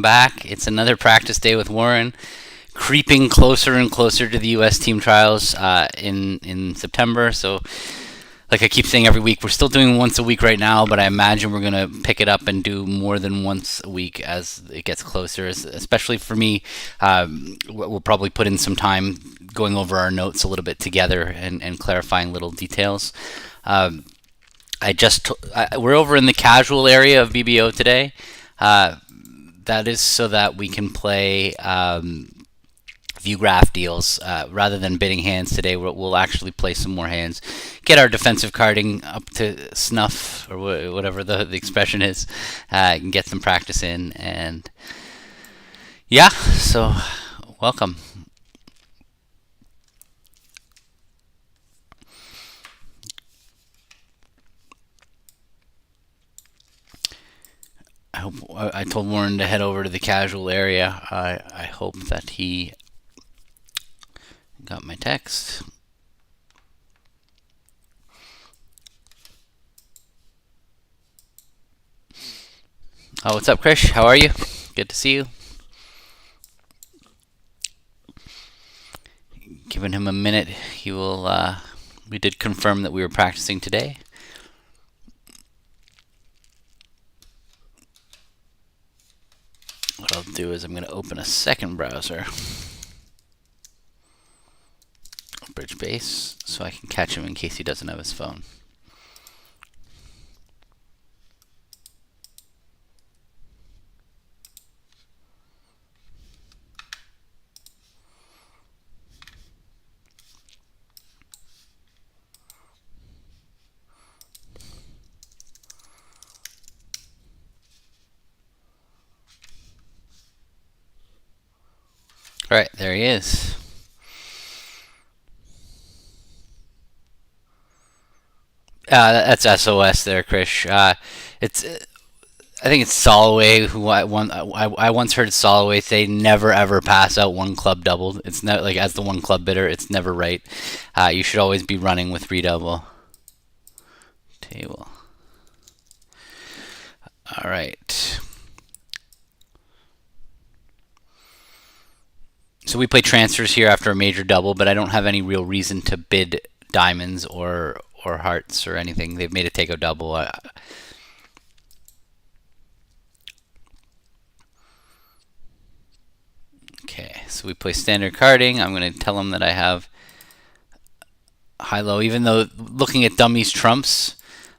Back. It's another practice day with Warren, creeping closer and closer to the U.S. team trials in September. So, like I keep saying every week, we're still doing once a week right now, but I imagine we're gonna pick it up and do more than once a week as it gets closer. Especially for me, we'll probably put in some time going over our notes a little bit together and clarifying little details. Um, we're over in the casual area of BBO today. That is so that we can play vugraph deals rather than bidding hands today. We'll actually play some more hands, get our defensive carding up to snuff or whatever the expression is, and get some practice in. And yeah, so welcome. I told Warren to head over to the casual area. I hope that he got my text. Oh, what's up, Krish? How are you? Good to see you. Giving him a minute. He will. We did confirm that we were practicing today. What I'll do is I'm going to open a second browser, Bridge Base, so I can catch him in case he doesn't have his phone. All right, there he is. That's SOS there, Krish. It's I think it's Soloway who I once heard Soloway say never ever pass out one club doubled. It's not like as the one club bidder, it's never right. You should always be running with redouble. Table. All right. So we play transfers here after a major double, but I don't have any real reason to bid diamonds or hearts or anything. They've made a take a double. Okay, so we play standard carding. I'm going to tell them that I have high-low, even though looking at dummies trumps,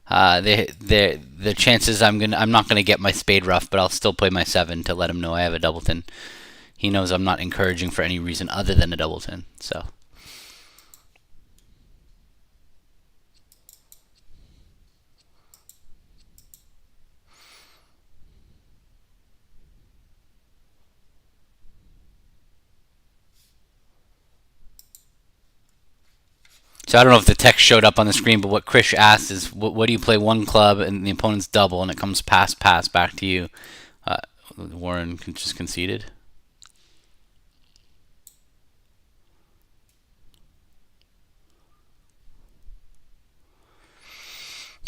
the chances I'm not gonna get my spade rough, but I'll still play my 7 to let him know I have a doubleton. He knows I'm not encouraging for any reason other than a doubleton. So. So I don't know if the text showed up on the screen, but what Krish asked is, what do you play one club and the opponent's double, and it comes pass back to you? Warren just conceded.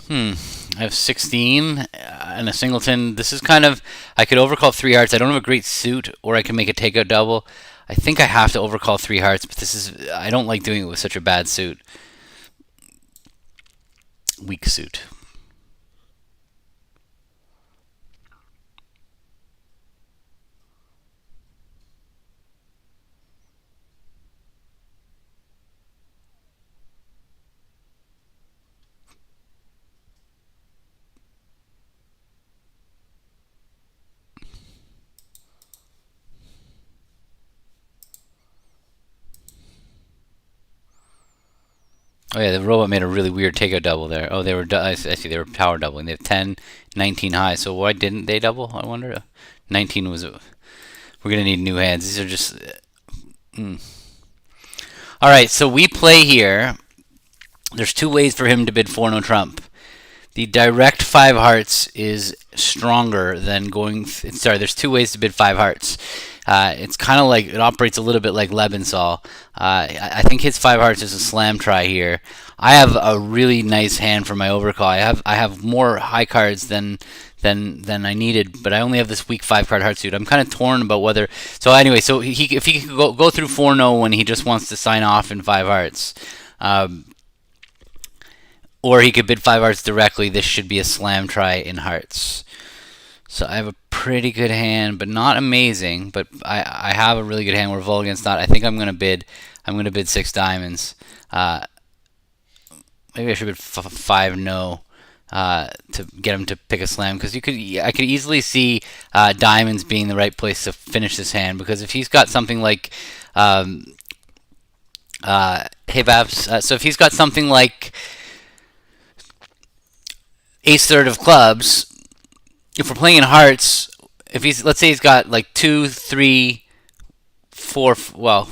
I have 16 and a singleton. This is kind of, I could overcall 3 hearts. I don't have a great suit, or I can make a takeout double. I think I have to overcall 3 hearts, but I don't like doing it with such a bad suit. Weak suit. Oh yeah, the robot made a really weird takeout double there. Oh, I see they were power doubling. They have 10, 19 high. So why didn't they double? I wonder. 19 was. We're gonna need new hands. These are just. All right, so we play here. There's 2 ways for him to bid 4 no trump. The direct 5 hearts is stronger than going. Sorry, there's 2 ways to bid 5 hearts. It's kind of like it operates a little bit like Lebensal. I think his 5 hearts is a slam try here. I have a really nice hand for my overcall. I have more high cards than I needed, but I only have this weak 5 card heart suit. I'm kind of torn about whether. So anyway, so if he could go through 4-no when he just wants to sign off in 5 hearts. Or he could bid 5 hearts directly. This should be a slam try in hearts. So I have a pretty good hand, but not amazing. But I have a really good hand. We're vol against that. I think I'm gonna bid 6 diamonds. Maybe I should bid 5-no to get him to pick a slam, because I could easily see diamonds being the right place to finish this hand, because if he's got something like hey Babs, so if he's got something like ace third of clubs, if we're playing in hearts, if let's say he's got like 2, 3, 4, well,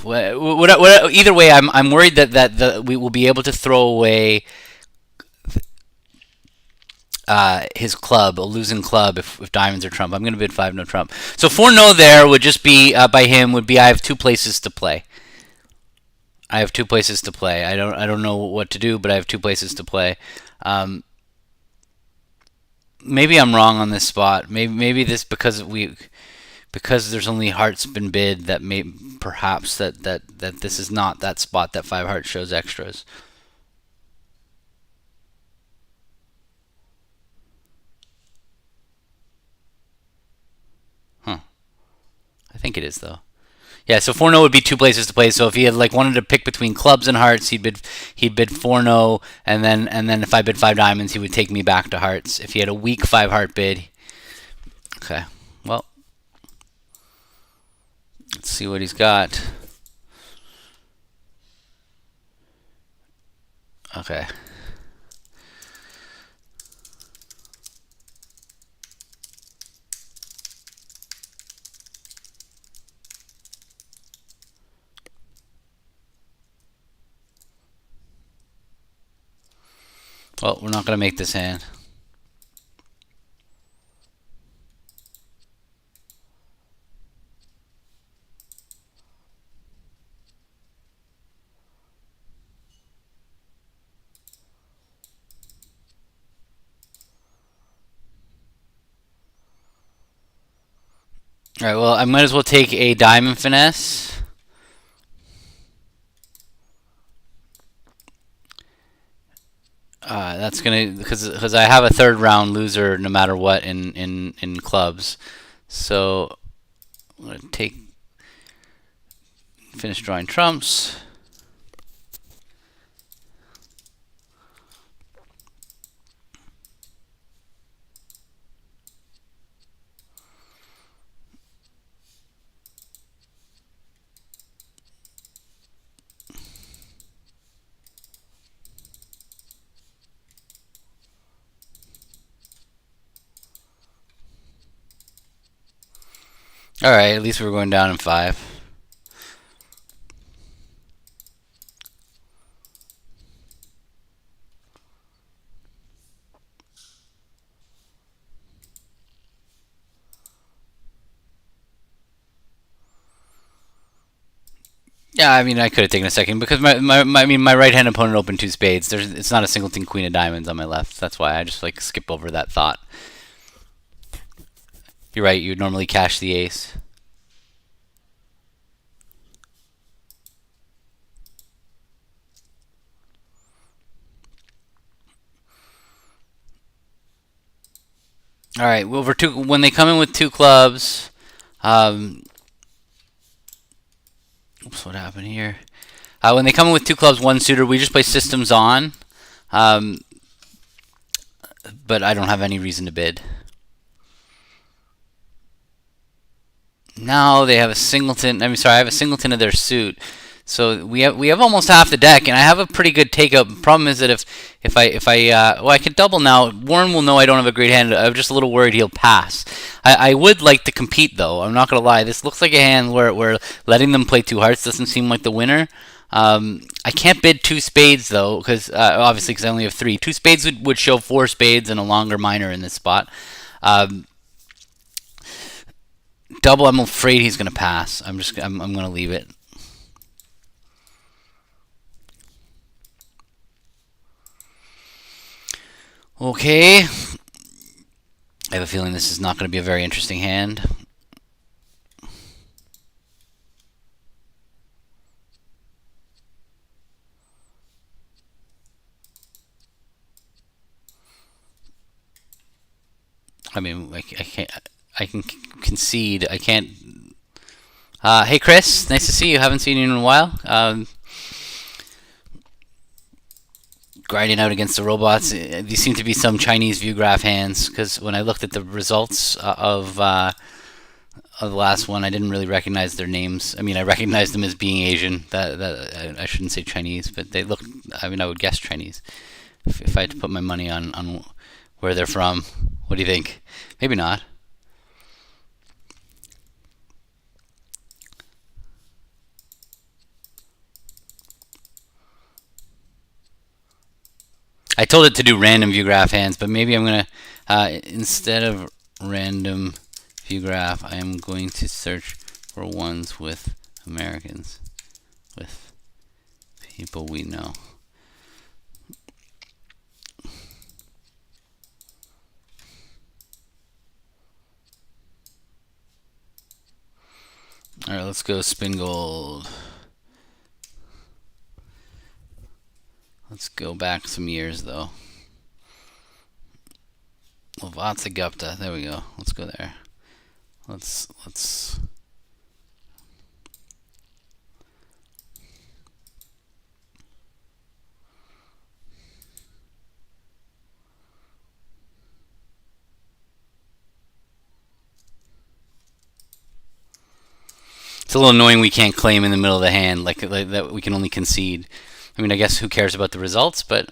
either way, I'm worried that we will be able to throw away his club, a losing club, if diamonds are trump. I'm going to bid 5-no trump. So 4-no there would just be by him would be I have 2 places to play. I don't know what to do, but I have 2 places to play. Maybe I'm wrong on this spot. Maybe this because there's only hearts been bid, that perhaps that this is not that spot that 5 hearts shows extras. Huh. I think it is though. Yeah, so 4-no would be 2 places to play. So if he had wanted to pick between clubs and hearts, he'd bid 4-no, and then if I bid 5 diamonds, he would take me back to hearts. If he had a weak 5-heart bid, okay. Well, let's see what he's got. Okay. Well, we're not going to make this hand. Alright, well, I might as well take a diamond finesse. That's gonna, because I have a 3rd round loser no matter what in clubs. So I'm gonna finish drawing trumps. Alright, at least we're going down in 5. Yeah, I mean, I could have taken a second, because my right-hand opponent opened 2 spades. It's not a singleton queen of diamonds on my left. That's why I just skip over that thought. You're right. You would normally cash the ace. All right. Well, when they come in with 2 clubs, oops, what happened here? When they come in with 2 clubs, 1 suitor, we just play systems on. But I don't have any reason to bid. Now they have a singleton. I have a singleton of their suit. So we have almost half the deck, and I have a pretty good takeout. The problem is that if I can double now. Warren will know I don't have a great hand. I'm just a little worried he'll pass. I would like to compete though. I'm not gonna lie. This looks like a hand where letting them play 2 hearts doesn't seem like the winner. I can't bid 2 spades though, because obviously because I only have 3. 2 spades would show 4 spades and a longer minor in this spot. double, I'm afraid he's going to pass. I'm going to leave it. Okay. I have a feeling this is not going to be a very interesting hand. I mean, I can't. I can concede. I can't. Hey, Chris. Nice to see you. Haven't seen you in a while. Grinding out against the robots. These seem to be some Chinese vugraph hands, because when I looked at the results of the last one, I didn't really recognize their names. I mean, I recognized them as being Asian. That I shouldn't say Chinese, but they look. I mean, I would guess Chinese if I had to put my money on where they're from. What do you think? Maybe not. I told it to do random view graph hands, but maybe I'm gonna instead of random view graph, I am going to search for ones with Americans, with people we know. All right, let's go spin gold. Let's go back some years though. Vatsagupta. There we go. Let's go there. Let's. It's a little annoying we can't claim in the middle of the hand, like that we can only concede. I mean, I guess who cares about the results, but...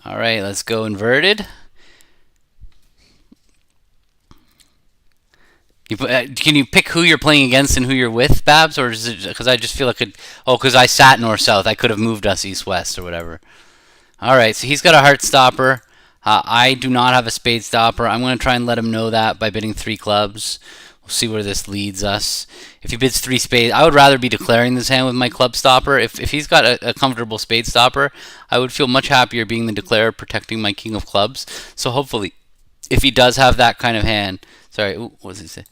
Alright, let's go inverted. Can you pick who you're playing against and who you're with, Babs? Or is it because I just feel like because I sat north-south, I could have moved us east-west or whatever. Alright, so he's got a heart stopper. I do not have a spade stopper. I'm going to try and let him know that by bidding 3 clubs. We'll see where this leads us. If he bids 3 spades, I would rather be declaring this hand with my club stopper. If he's got a comfortable spade stopper, I would feel much happier being the declarer, protecting my king of clubs. So hopefully, if he does have that kind of hand... Sorry, what was he say?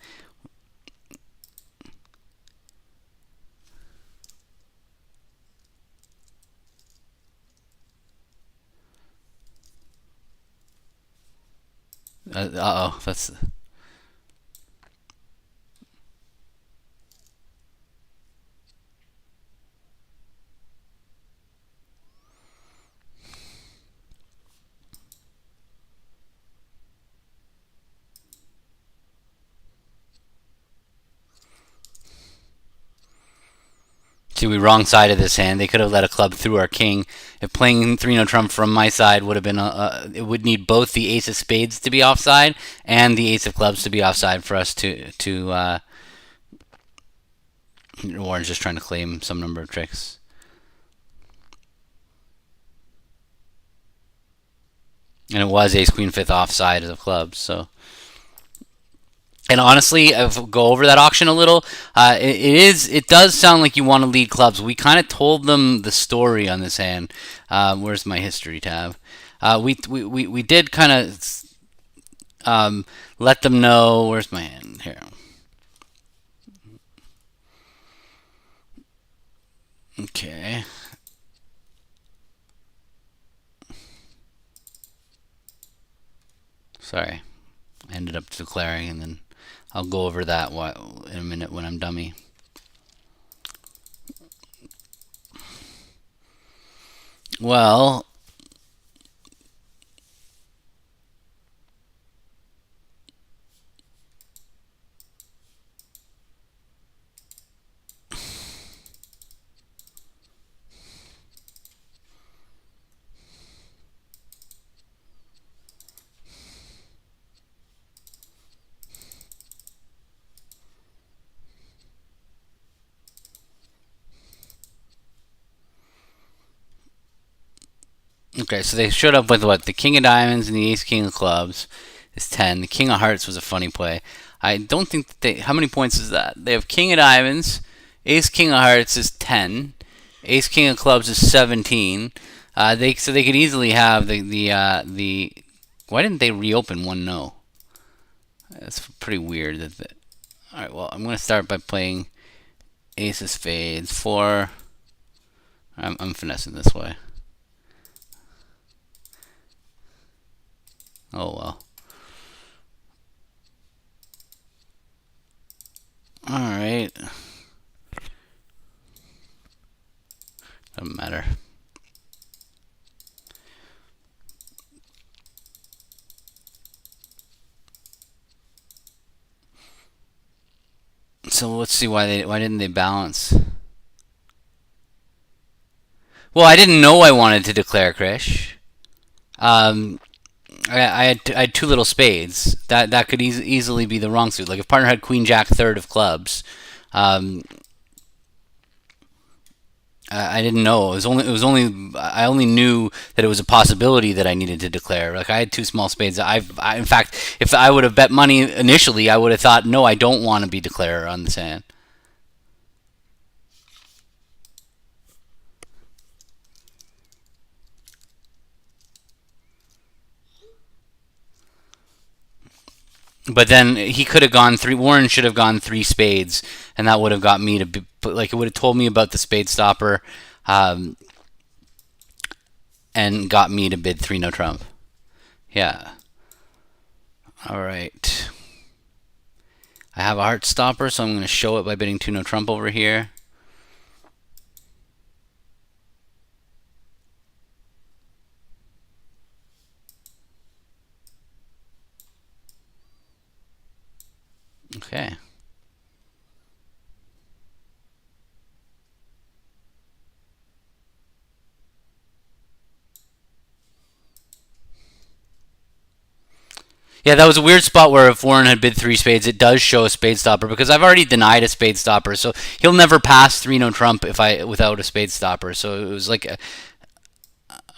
Uh-oh, that's... See, we wrong side of this hand. They could have let a club through our king. If playing 3-no trump from my side would have been it would need both the ace of spades to be offside and the ace of clubs to be offside for us to Warren's just trying to claim some number of tricks. And it was ace queen fifth offside of clubs, so... And honestly, if we go over that auction a little, it does sound like you want to lead clubs. We kind of told them the story on this hand. Where's my history tab? We did kind of let them know. Where's my hand? Here. Okay. Sorry. I ended up declaring, and then I'll go over that in a minute when I'm dummy. Well, okay, so they showed up with what? The king of diamonds and the ace king of clubs. is 10. The king of hearts was a funny play. I don't think that they. How many points is that? They have king of diamonds. Ace king of hearts is 10. Ace king of clubs is 17. They could easily have the. Why didn't they reopen one no? That's pretty weird. All right. Well, I'm gonna start by playing ace of spades. 4. I'm finessing this way. Oh well. Alright. Doesn't matter. So let's see why didn't they balance? Well, I didn't know I wanted to declare Krish. I had two little spades. That could easily be the wrong suit. Like if partner had queen jack third of clubs, I didn't know. I only knew that it was a possibility that I needed to declare. Like I had two small spades. In fact, if I would have bet money initially, I would have thought, no, I don't want to be declarer on this hand. But then he could have gone three. Warren should have gone three spades, and that would have got me to be, like it would have told me about the spade stopper, and got me to bid three no trump. Yeah. All right. I have a heart stopper, so I'm going to show it by bidding two no trump over here. Okay. Yeah, that was a weird spot where if Warren had bid three spades, it does show a spade stopper because I've already denied a spade stopper, so he'll never pass three no trump without a spade stopper. So it was like,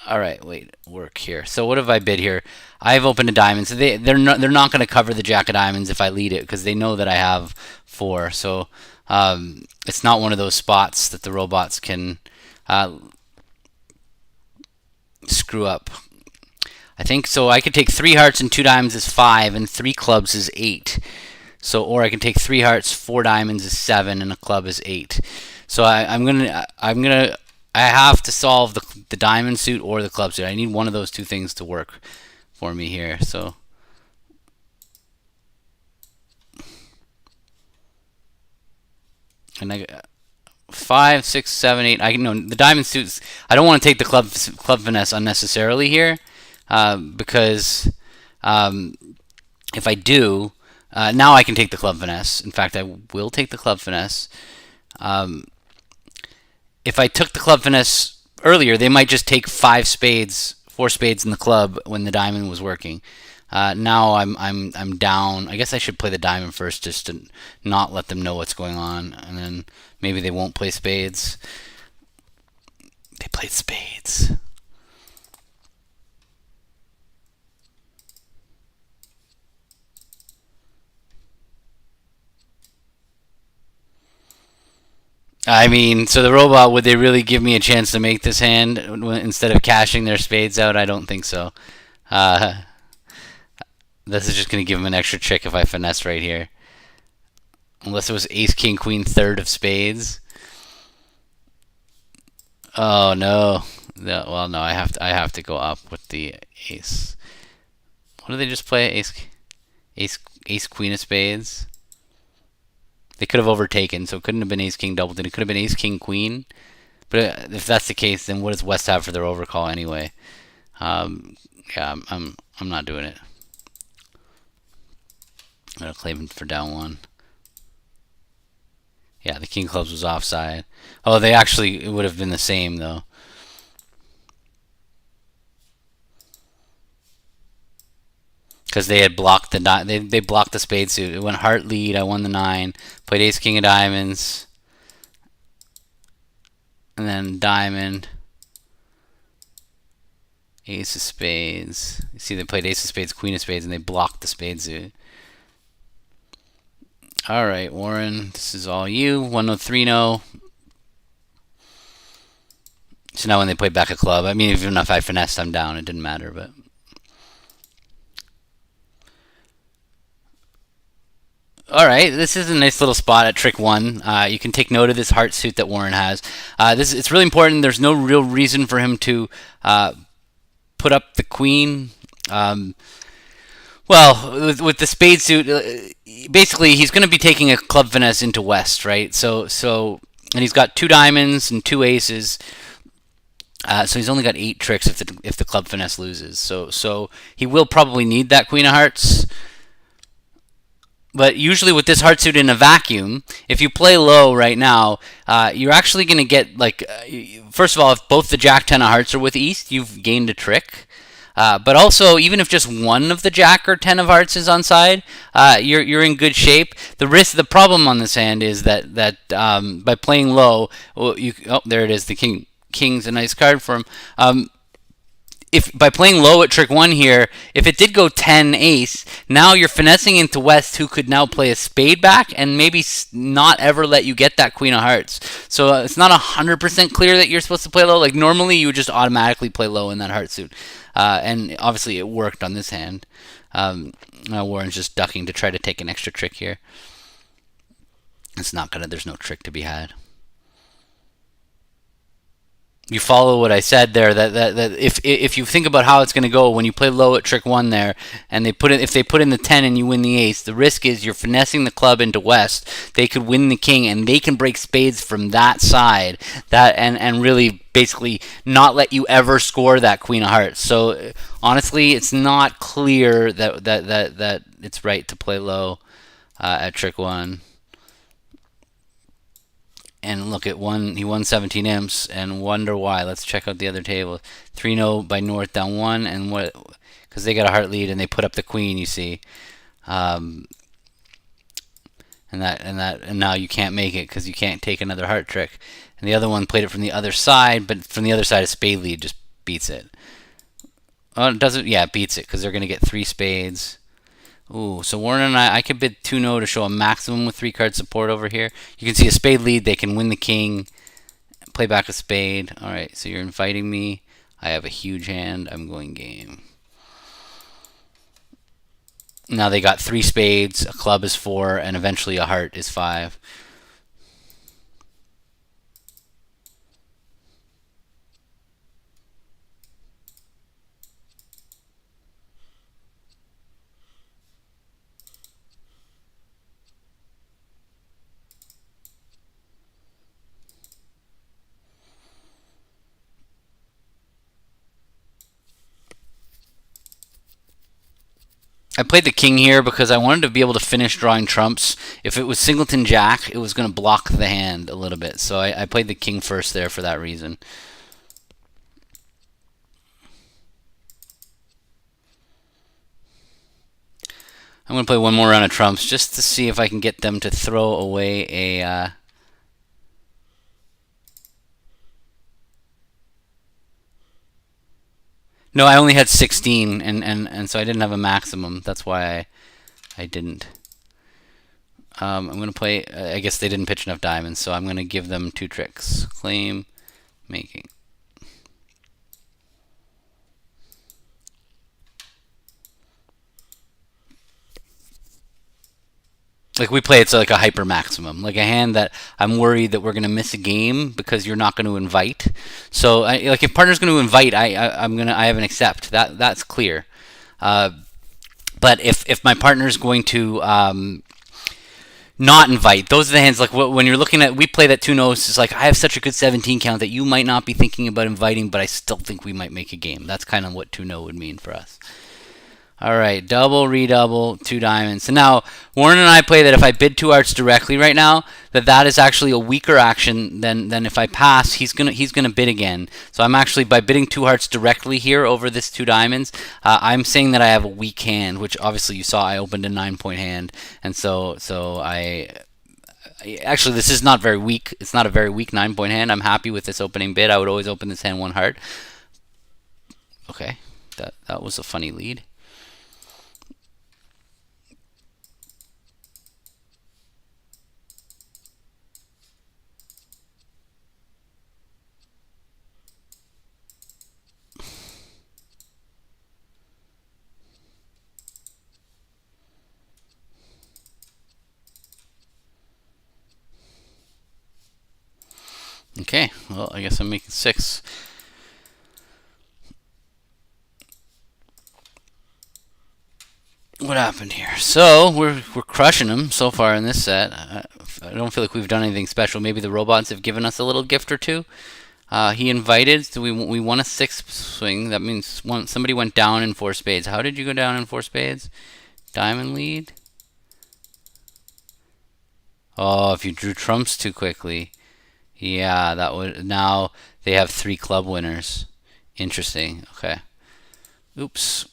all right, wait, work here. So what have I bid here? I've opened a diamond, so they're not going to cover the jack of diamonds if I lead it because they know that I have 4. So it's not one of those spots that the robots can screw up. I think so. I could take 3 hearts and 2 diamonds is 5, and 3 clubs is 8. So, or I can take 3 hearts, 4 diamonds is 7, and a club is 8. So I have to solve the diamond suit or the club suit. I need one of those two things to work for me here. So. And I 5, 6, 7, 8. I know the diamond suits. I don't want to take the club finesse unnecessarily here. Because if I do, now I can take the club finesse. In fact, I will take the club finesse. If I took the club finesse earlier, they might just take 4 spades in the club when the diamond was working. Now I'm down. I guess I should play the diamond first just to not let them know what's going on, and then maybe they won't play spades. They played spades. I mean, so the robot, would they really give me a chance to make this hand instead of cashing their spades out? I don't think so. This is just going to give him an extra trick if I finesse right here. Unless it was ace, king, queen, third of spades. Oh, no. Well, no, I have to go up with the ace. What did they just play? Ace, queen of spades. They could have overtaken, so it couldn't have been ace king double. It could have been ace king queen. But if that's the case, then what does West have for their overcall anyway? Yeah, I'm not doing it. I'm gonna claim for down 1. Yeah, the king clubs was offside. Oh, it would have been the same though. Because they had blocked they blocked the spade suit. It went heart lead. I won the 9. Played ace king of diamonds, and then diamond, Ace of spades. You see they played ace of spades, queen of spades, and they blocked the spade suit. All right, Warren, this is all you. 1-0, 3-0. So now when they played back a club, I mean, even if I finessed, I'm down. It didn't matter, but. All right, this is a nice little spot at trick one. You can take note of this heart suit that Warren has. It's really important. There's no real reason for him to put up the queen. Well, with the spade suit, basically he's going to be taking a club finesse into West, right? And he's got 2 diamonds and 2 aces. So he's only got 8 tricks if the club finesse loses. So he will probably need that queen of hearts. But usually with this heart suit in a vacuum, if you play low right now, you're actually going to get, like, first of all, if both the jack 10 of hearts are with East, you've gained a trick. But also, even if just one of the jack or 10 of hearts is on side, you're in good shape. The problem on this hand is that by playing low, there it is, the king's a nice card for him. If by playing low at trick one here, if it did go 10 ace, now you're finessing into West, who could now play a spade back and maybe not ever let you get that queen of hearts. So it's not 100% clear that you're supposed to play low. Like normally you would just automatically play low in that heart suit, and obviously it worked on this hand. Warren's just ducking to try to take an extra trick here. It's not gonna. There's no trick to be had. You follow what I said there, that if you think about how it's going to go when you play low at trick one there, and if they put in the 10 and you win the ace, the risk is you're finessing the club into West. They could win the king and they can break spades from that side, and really basically not let you ever score that queen of hearts. So honestly, it's not clear that it's right to play low at trick one. And look, he won 17 imps, and wonder why. Let's check out the other table. 3-0 by North down 1, and what? Because they got a heart lead and they put up the queen. You see, and now you can't make it because you can't take another heart trick. And the other one played it from the other side, but from the other side, a spade lead just beats it. Oh, it doesn't. Yeah, it beats it because they're gonna get 3 spades. Ooh, so Warren and I could bid 2-0 to show a maximum with 3-card support over here. You can see a spade lead. They can win the king, play back a spade. All right, so you're inviting me. I have a huge hand. I'm going game. Now they got 3 spades, a club is 4, and eventually a heart is 5. I played the king here because I wanted to be able to finish drawing trumps. If it was singleton jack, it was going to block the hand a little bit. So I played the king first there for that reason. I'm going to play one more round of trumps just to see if I can get them to throw away a... No, I only had 16, and so I didn't have a maximum. That's why I didn't. I'm going to play... I guess they didn't pitch enough diamonds, so I'm going to give them 2 tricks. Claim, making. Like we play, it's like a hyper maximum, like a hand that I'm worried that we're going to miss a game because you're not going to invite. So, like if partner's going to invite, I have an accept. That's clear. But if my partner's going to not invite, those are the hands. Like when you're looking at, we play that 2-0. It's like I have such a good 17 count that you might not be thinking about inviting, but I still think we might make a game. That's kind of what 2-0 would mean for us. All right, double, redouble, 2 diamonds. So now, Warren and I play that if I bid 2 hearts directly right now, that is actually a weaker action than if I pass, he's gonna bid again. So I'm actually, by bidding 2 hearts directly here over this 2 diamonds, I'm saying that I have a weak hand, which obviously you saw I opened a 9-point hand, and so actually this is not very weak. It's not a very weak 9-point hand. I'm happy with this opening bid. I would always open this hand 1 heart. Okay, that was a funny lead. Okay, well, I guess I'm making 6. What happened here? So we're crushing them so far in this set. I don't feel like we've done anything special. Maybe the robots have given us a little gift or two. He invited, so we won a 6 swing. That means somebody went down in 4 spades. How did you go down in 4 spades? Diamond lead. Oh, if you drew trumps too quickly. Yeah, that would. Now they have 3 club winners. Interesting. Okay. Oops.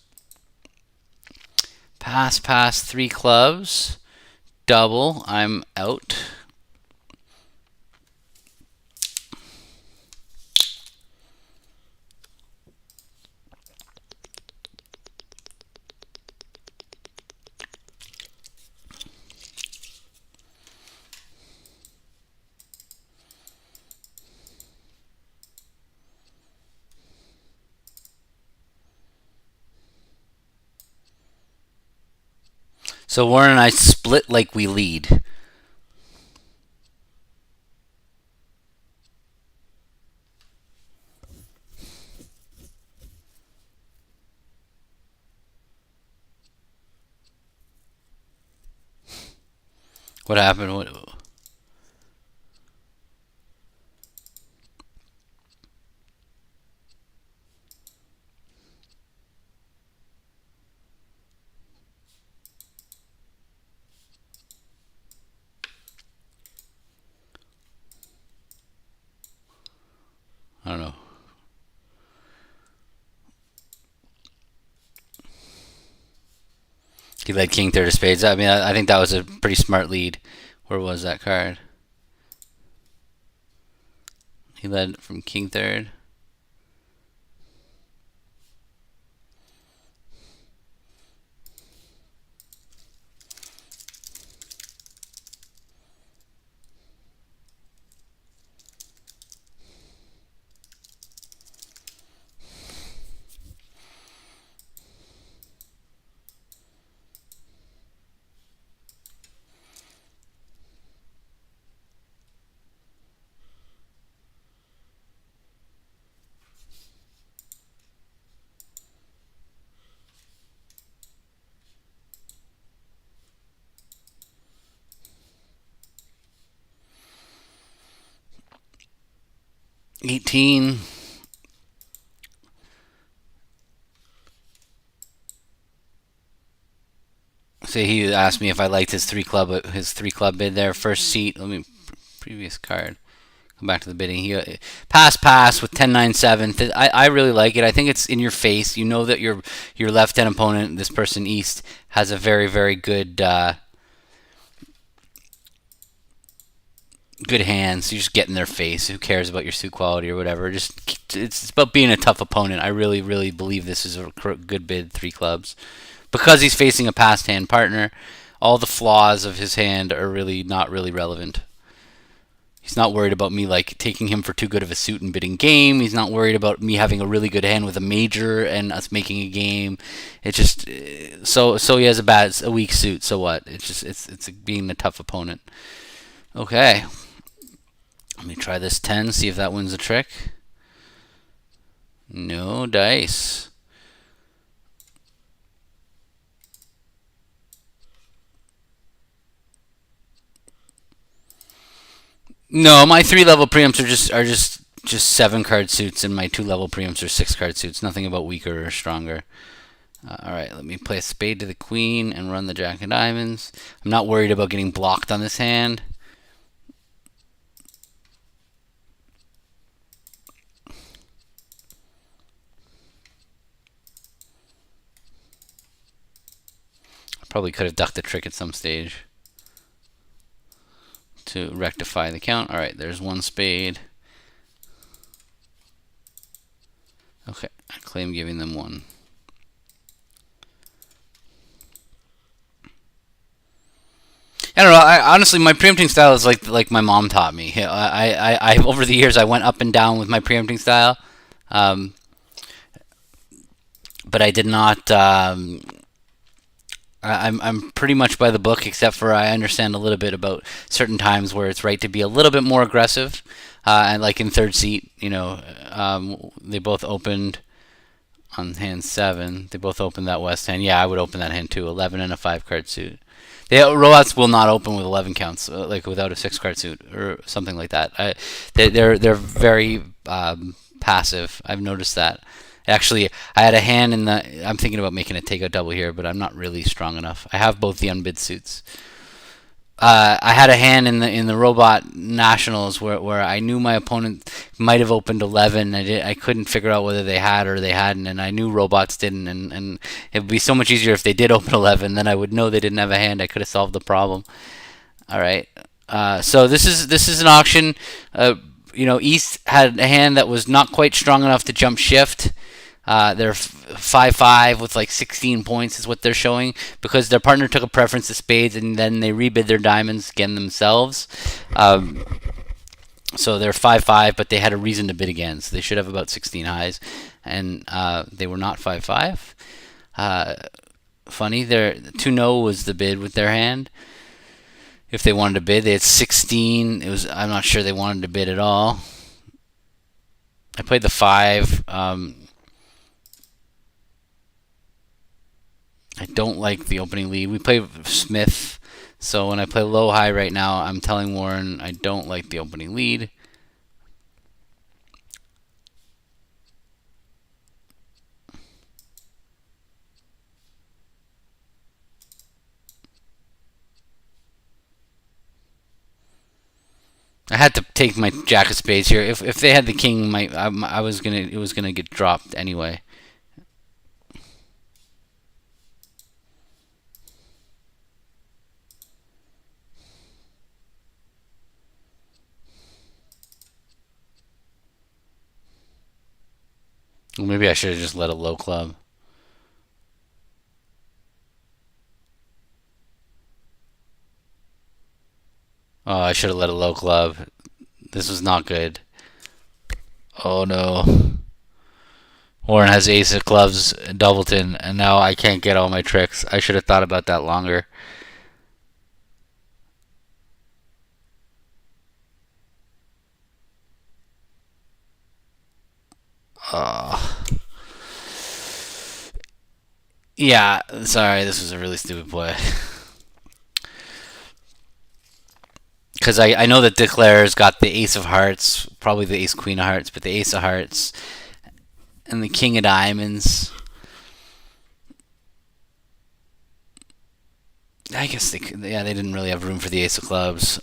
Pass, 3 clubs. Double. I'm out. So Warren and I split like we lead. What happened? What? I don't know. He led king third of spades. I mean, I think that was a pretty smart lead. Where was that card? He led from king third. $18. So he asked me if I liked his 3 club bid there. First seat. Let me previous card. Come back to the bidding. He pass with 10-9-7. I really like it. I think it's in your face. You know that your left-hand opponent, this person east, has a very very good good hands. You just get in their face. Who cares about your suit quality or whatever? Just it's about being a tough opponent. I really really believe this is a good bid. 3 clubs. Because he's facing a past hand partner, all the flaws of his hand are really not really relevant. He's not worried about me like taking him for too good of a suit and bidding game. He's not worried about me having a really good hand with a major and us making a game. It's just so he has a weak suit. So what? It's being a tough opponent. Okay, let me try this 10. See if that wins the trick. No dice. No, my 3-level preamps are just 7-card suits, and my 2-level preamps are 6-card suits. Nothing about weaker or stronger. All right, let me play a spade to the queen and run the jack of diamonds. I'm not worried about getting blocked on this hand. Probably could have ducked the trick at some stage to rectify the count. All right, there's 1 spade. Okay, I claim giving them one. I don't know. Honestly, my preempting style is like my mom taught me. I over the years I went up and down with my preempting style, um, but I did not. I'm pretty much by the book, except for I understand a little bit about certain times where it's right to be a little bit more aggressive. And like in third seat, they both opened on hand 7. They both opened that West hand. Yeah, I would open that hand too. 11 and a 5-card suit. The rollouts will not open with 11 counts, like without a 6-card suit or something like that. They're very passive. I've noticed that. Actually, I had a hand in the. I'm thinking about making a takeout double here, but I'm not really strong enough. I have both the unbid suits. I had a hand in the robot nationals where I knew my opponent might have opened 11. I couldn't figure out whether they had or they hadn't, and I knew robots didn't. And it would be so much easier if they did open 11. Then I would know they didn't have a hand. I could have solved the problem. All right. So this is an auction. East had a hand that was not quite strong enough to jump shift. They're 5-5 with like 16 points is what they're showing because their partner took a preference to spades and then they rebid their diamonds again themselves. So they're 5-5, but they had a reason to bid again. So they should have about 16 highs, and they were not 5-5. Funny, their 2-no was the bid with their hand. If they wanted to bid, they had 16. I'm not sure they wanted to bid at all. I played the 5. I don't like the opening lead. We play Smith, so when I play low high right now, I'm telling Warren I don't like the opening lead. I had to take my jack of spades here. If they had the king, it was gonna get dropped anyway. Well, maybe I should have just let a low club. Oh, I should have let a low club. This was not good. Oh no. Warren has ace of clubs, doubleton, and now I can't get all my tricks. I should have thought about that longer. Yeah, sorry, this was a really stupid play. Because I know that Declare's got the ace of hearts, probably the ace queen of hearts, but the ace of hearts and the king of diamonds. I guess they didn't really have room for the ace of clubs.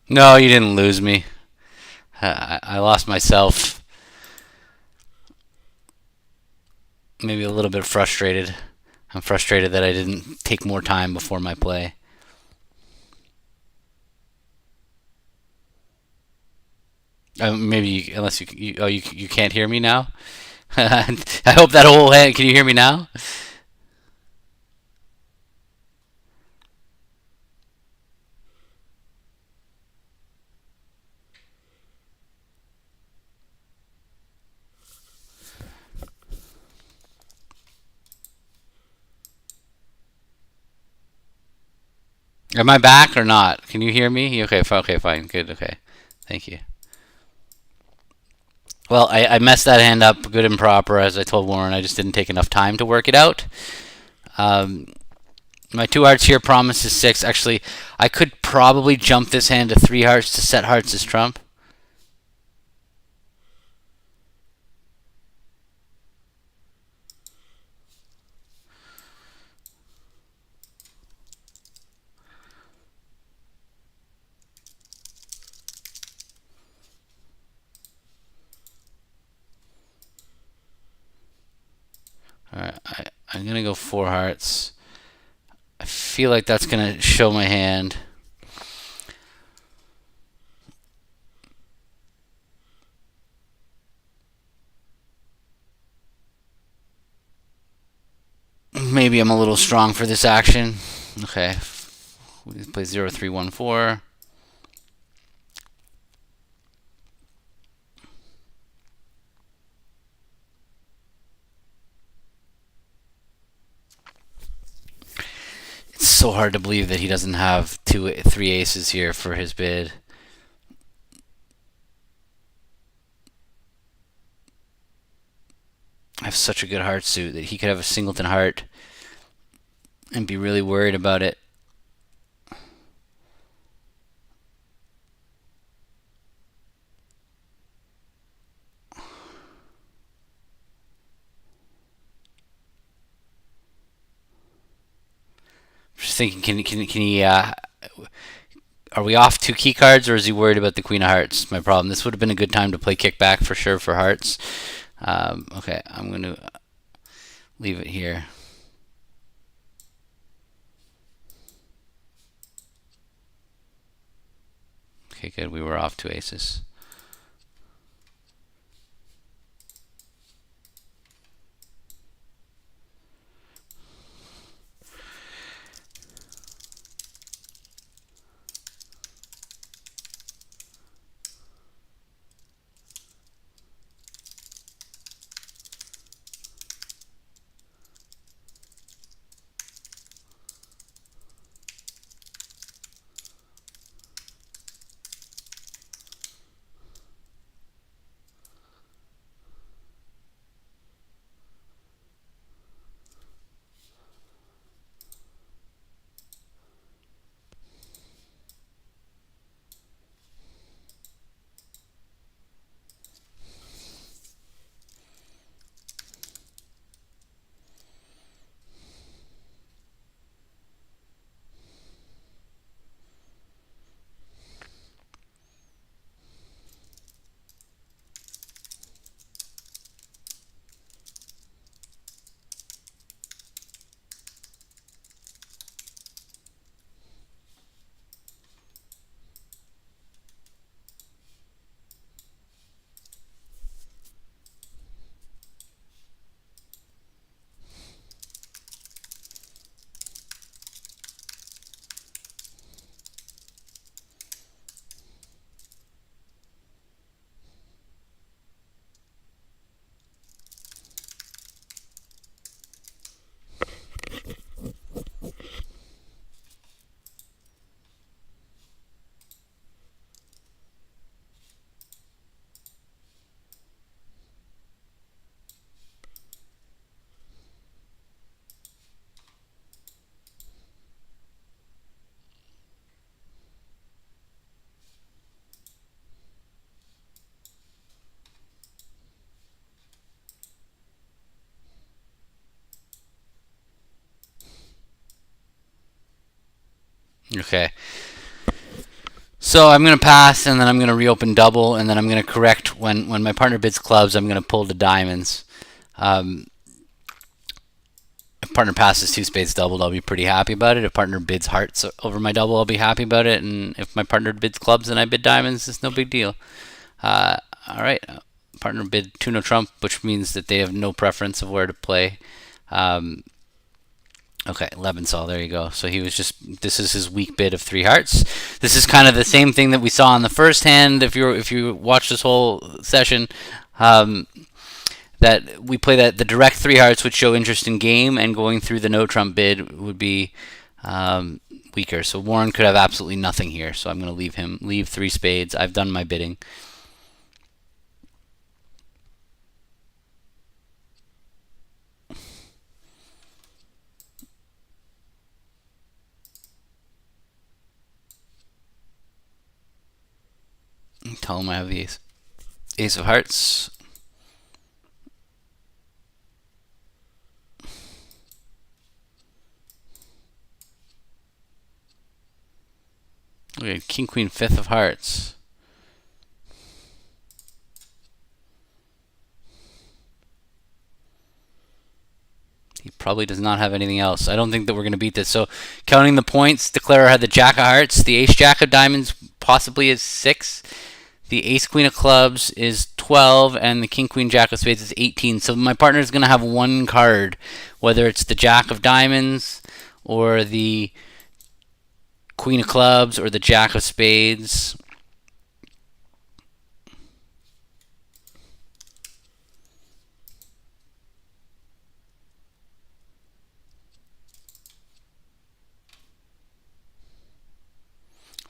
No, you didn't lose me. I lost myself. Maybe a little bit frustrated. I'm frustrated that I didn't take more time before my play. Maybe unless you can't hear me now. I hope that whole hand. Can you hear me now? Am I back or not? Can you hear me? Okay, okay, fine, good, okay. Thank you. Well, I messed that hand up good and proper, as I told Warren. I just didn't take enough time to work it out. My 2 hearts here promises 6. Actually, I could probably jump this hand to 3 hearts to set hearts as trump. I'm going to go 4 hearts. I feel like that's going to show my hand. Maybe I'm a little strong for this action. Okay. We play 0, 3, 1, 4. It's so hard to believe that he doesn't have 3 aces here for his bid. I have such a good heart suit that he could have a singleton heart and be really worried about it. Just thinking, can he? Are we off 2 key cards, or is he worried about the Queen of Hearts? My problem. This would have been a good time to play kickback for sure for hearts. Okay, I'm going to leave it here. Okay, good. We were off 2 aces. Okay. So I'm going to pass, and then I'm going to reopen double, and then I'm going to correct when my partner bids clubs. I'm going to pull to diamonds. If partner passes 2 spades doubled, I'll be pretty happy about it. If partner bids hearts over my double, I'll be happy about it. And if my partner bids clubs and I bid diamonds, it's no big deal. All right. Partner bid 2 no trump, which means that they have no preference of where to play. Okay, Lebensaw, there you go. So he was just, this is his weak bid of 3 hearts. This is kind of the same thing that we saw in the first hand. If you watch this whole session, that we play that the direct 3 hearts would show interest in game, and going through the no trump bid would be weaker. So Warren could have absolutely nothing here. So I'm going to leave 3 spades. I've done my bidding. Tell him I have the ace of hearts. Okay, king, queen, 5th of hearts. He probably does not have anything else. I don't think that we're going to beat this. So counting the points, Declarer had the Jack of Hearts, the Ace Jack of Diamonds possibly is 6, the Ace Queen of Clubs is 12, and the King Queen Jack of Spades is 18. So my partner is going to have one card, whether it's the Jack of Diamonds or the Queen of Clubs or the Jack of Spades.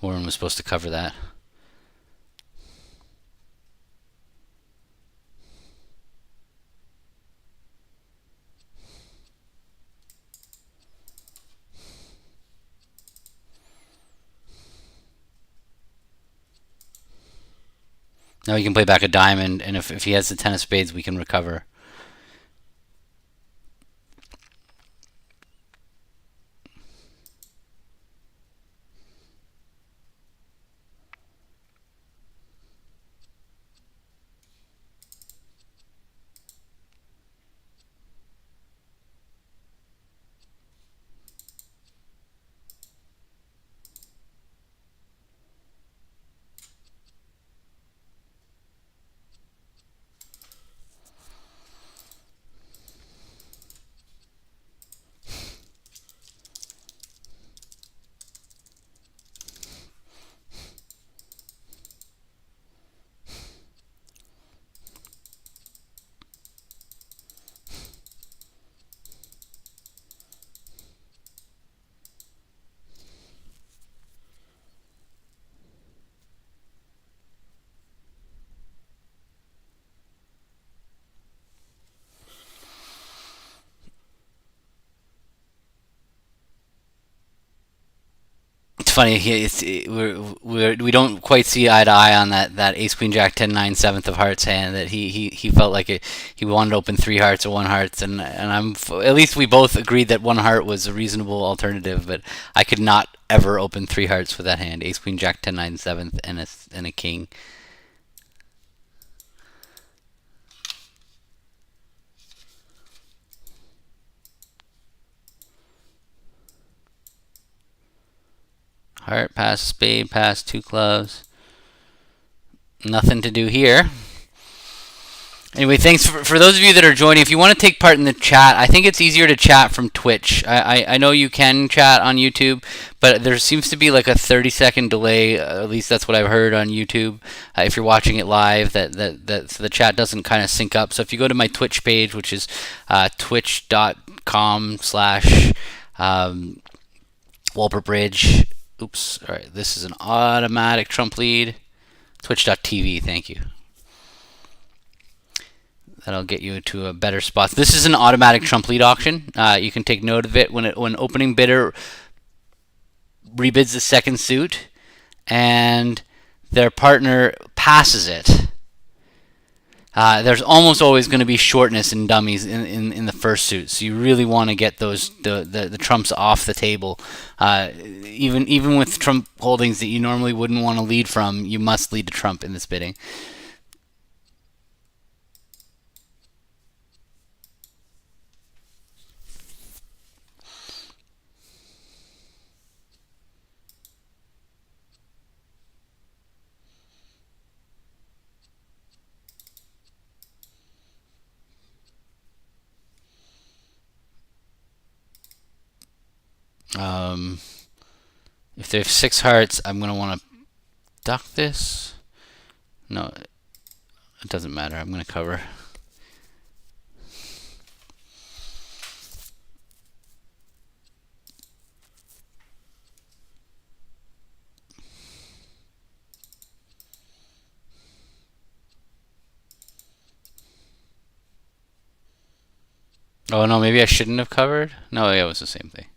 Warren was supposed to cover that. Now he can play back a diamond, and if he has the 10 of spades, we can recover. It's funny. We don't quite see eye to eye on that Ace Queen Jack 10 9 7th of hearts hand. That he felt like he wanted to open 3 hearts or 1 hearts, and I'm at least we both agreed that 1 heart was a reasonable alternative. But I could not ever open 3 hearts with that hand. Ace Queen Jack 10 9 7th and a king. Heart, pass, spade, pass, 2 clubs. Nothing to do here. Anyway, thanks for those of you that are joining. If you want to take part in the chat, I think it's easier to chat from Twitch. I know you can chat on YouTube, but there seems to be like a 30-second delay. At least that's what I've heard on YouTube. If you're watching it live, that so the chat doesn't kind of sync up. So if you go to my Twitch page, which is twitch.com/WalperBridge. Oops. All right. This is an automatic trump lead. Twitch.tv. Thank you. That'll get you to a better spot. This is an automatic trump lead auction. You can take note of it when opening bidder rebids the second suit and their partner passes it. There's almost always going to be shortness in dummies in the first suit, so you really want to get those the trumps off the table. Even with trump holdings that you normally wouldn't want to lead from, you must lead to trump in this bidding. If they have 6 hearts, I'm going to want to duck this. No, it doesn't matter. I'm going to cover. Oh no, maybe I shouldn't have covered. No, yeah, it was the same thing.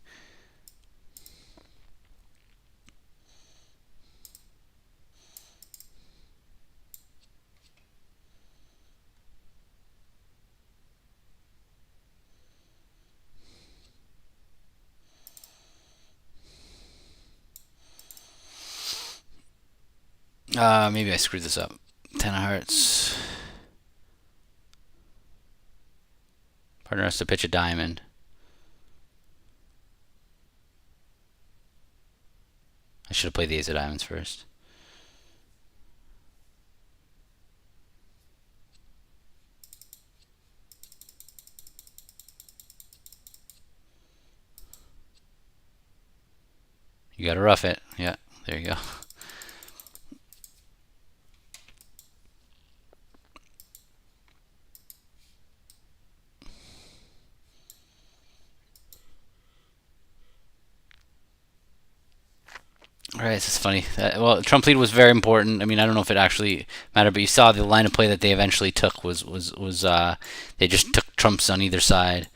Maybe I screwed this up. 10 of hearts. Partner has to pitch a diamond. should have played the ace of diamonds first. You gotta rough it. Yeah, there you go. All right, this is funny. Well, Trump lead was very important. I mean, I don't know if it actually mattered, but you saw the line of play that they eventually took was they just took trumps on either side.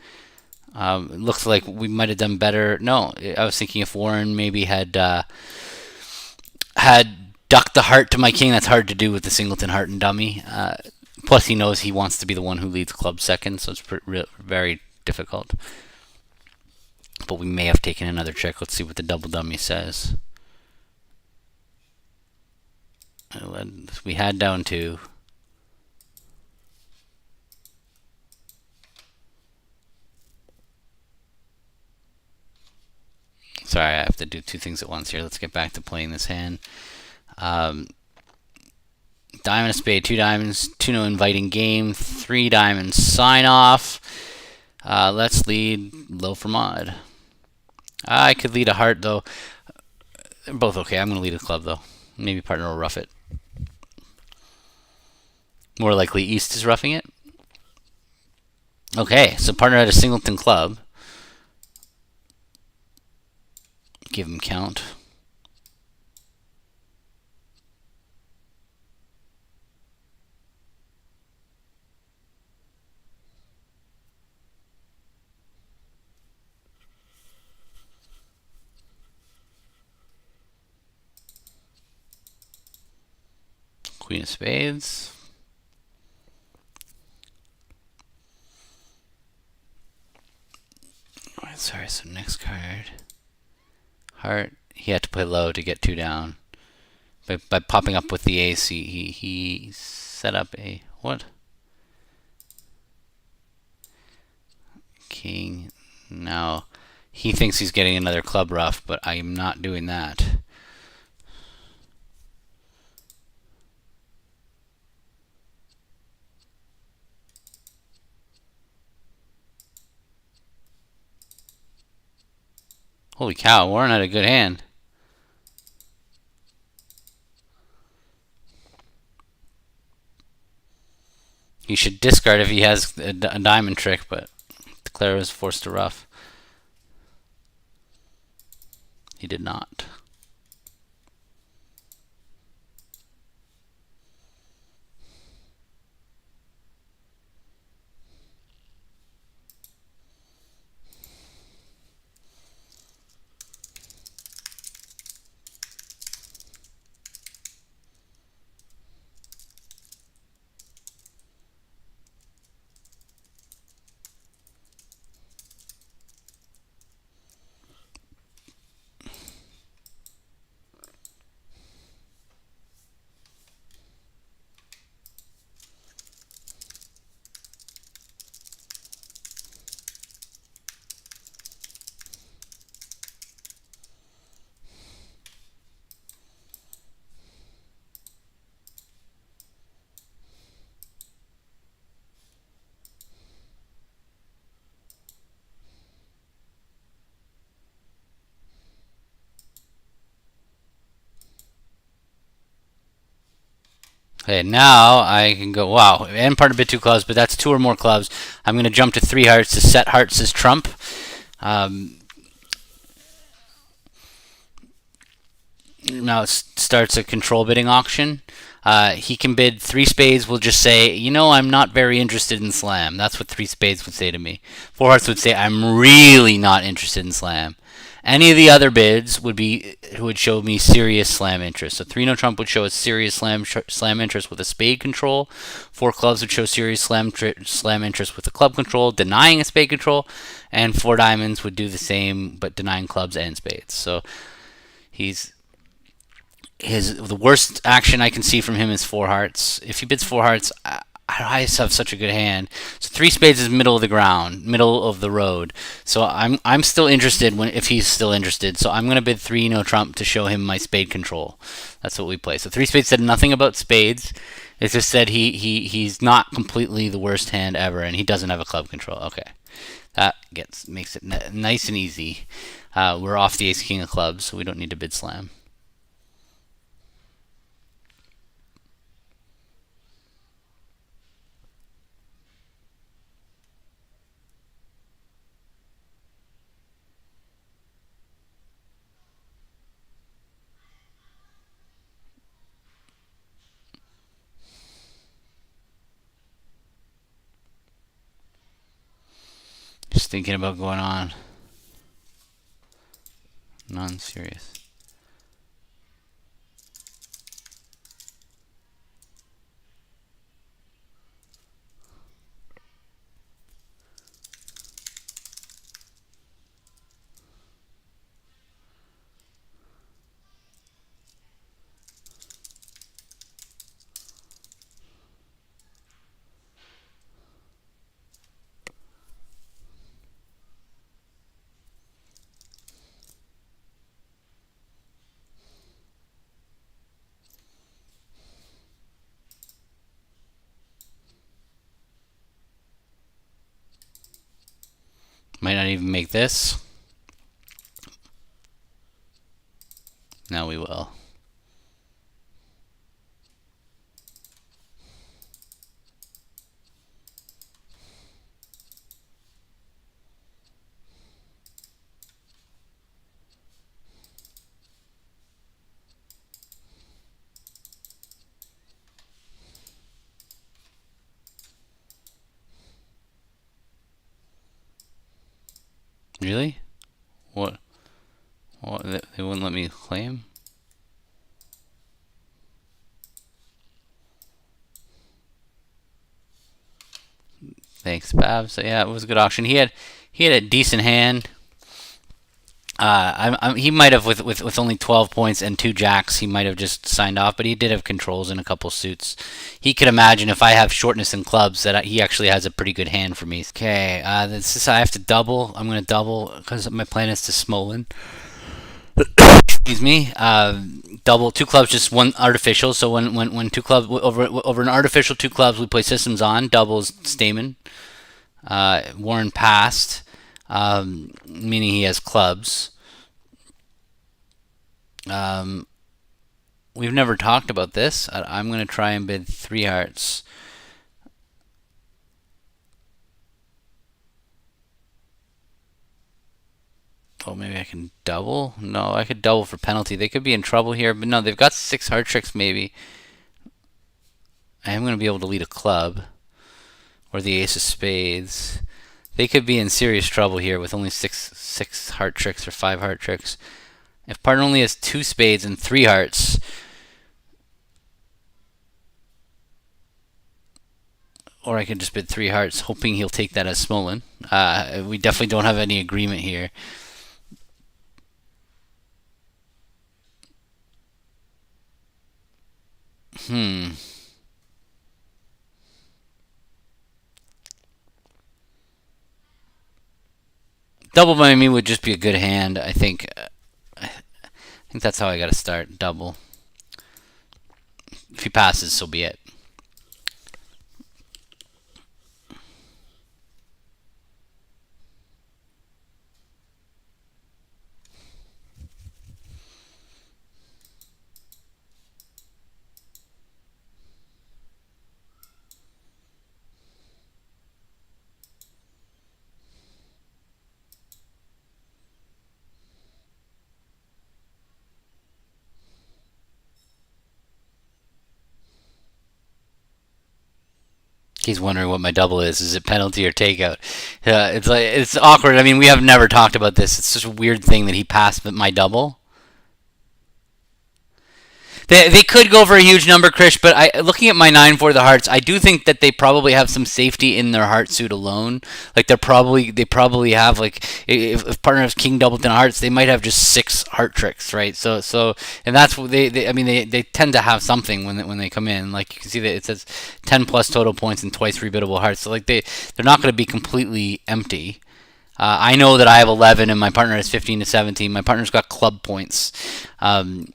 It looks like we might have done better. No, I was thinking if Warren maybe had ducked the heart to my king. That's hard to do with the singleton heart and dummy. Plus, he knows he wants to be the one who leads club second, so it's very difficult. But we may have taken another trick. Let's see what the double dummy says. We had down 2. Sorry, I have to do 2 things at once here. Let's get back to playing this hand. Diamond, a spade, 2 diamonds, 2 no inviting game, 3 diamonds, sign off. Let's lead low for mod. I could lead a heart though. They're both okay. I'm going to lead a club though. Maybe partner will rough it. More likely East is roughing it. Okay, so partner had a singleton club. Give him count. Queen of spades. Alright, sorry, so next card. Heart. He had to play low to get 2 down. By popping up with the ace, he set up a what? King. Now he thinks he's getting another club rough, but I am not doing that. Holy cow, Warren had a good hand. He should discard if he has a diamond trick, but Declare was forced to rough. He did not. Okay, now I can go, wow, and part of bit 2 clubs, but that's 2 or more clubs. I'm going to jump to 3 hearts to set hearts as trump. Now it starts a control bidding auction. He can bid 3 spades. We'll just say, you know, I'm not very interested in slam. That's what 3 spades would say to me. 4 hearts would say, I'm really not interested in slam. Any of the other bids would show me serious slam interest. So 3 no trump would show a serious slam interest with a spade control. 4 clubs would show serious slam interest with a club control, denying a spade control, and 4 diamonds would do the same but denying clubs and spades. So the worst action I can see from him is 4 hearts. If he bids 4 hearts, I just have such a good hand. So three spades is middle of the ground, middle of the road. So I'm still interested if he's still interested. So I'm gonna bid three no trump to show him my spade control. That's what we play. So three spades said nothing about spades. It just said he's not completely the worst hand ever, and he doesn't have a club control. Okay, that makes it nice and easy. We're off the ace king of clubs, so we don't need to bid slam. Just thinking about going on. Non-serious. Might not even make this. Now we will. Really? What? What? They wouldn't let me claim? Thanks, Bav. So yeah, it was a good auction. He had a decent hand. He might have with only 12 points and two jacks. He might have just signed off, but he did have controls in a couple suits. He could imagine if I have shortness in clubs that he actually has a pretty good hand for me. Okay, this is I have to double. I'm gonna double because my plan is to Smolin. Excuse me. Double two clubs, just one artificial. So when two clubs over an artificial two clubs, we play systems on doubles Stamen. Warren passed, meaning he has clubs. We've never talked about this. I'm going to try and bid three hearts. Oh, maybe I can double? No, I could double for penalty. They could be in trouble here, but no, they've got six heart tricks maybe. I am going to be able to lead a club. Or the ace of spades. They could be in serious trouble here with only six heart tricks or five heart tricks. If partner only has two spades and three hearts, or I could just bid three hearts, hoping he'll take that as Smolin. We definitely don't have any agreement here. Double by me would just be a good hand, I think. I think that's how I gotta start. Double. If he passes, so be it. He's wondering what my double is. Is it penalty or takeout? It's awkward. I mean, we have never talked about this. It's such a weird thing that he passed my double. They could go for a huge number, Krish, but looking at my 9 for the hearts, I do think that they probably have some safety in their heart suit alone. Like they probably have like if partner has king double ten hearts, they might have just 6 heart tricks, right? And that's what they I mean they tend to have something when they come in. Like you can see that it says 10 plus total points and twice rebiddable hearts. So like they're not going to be completely empty. I know that I have 11 and my partner has 15 to 17. My partner's got club points. Um,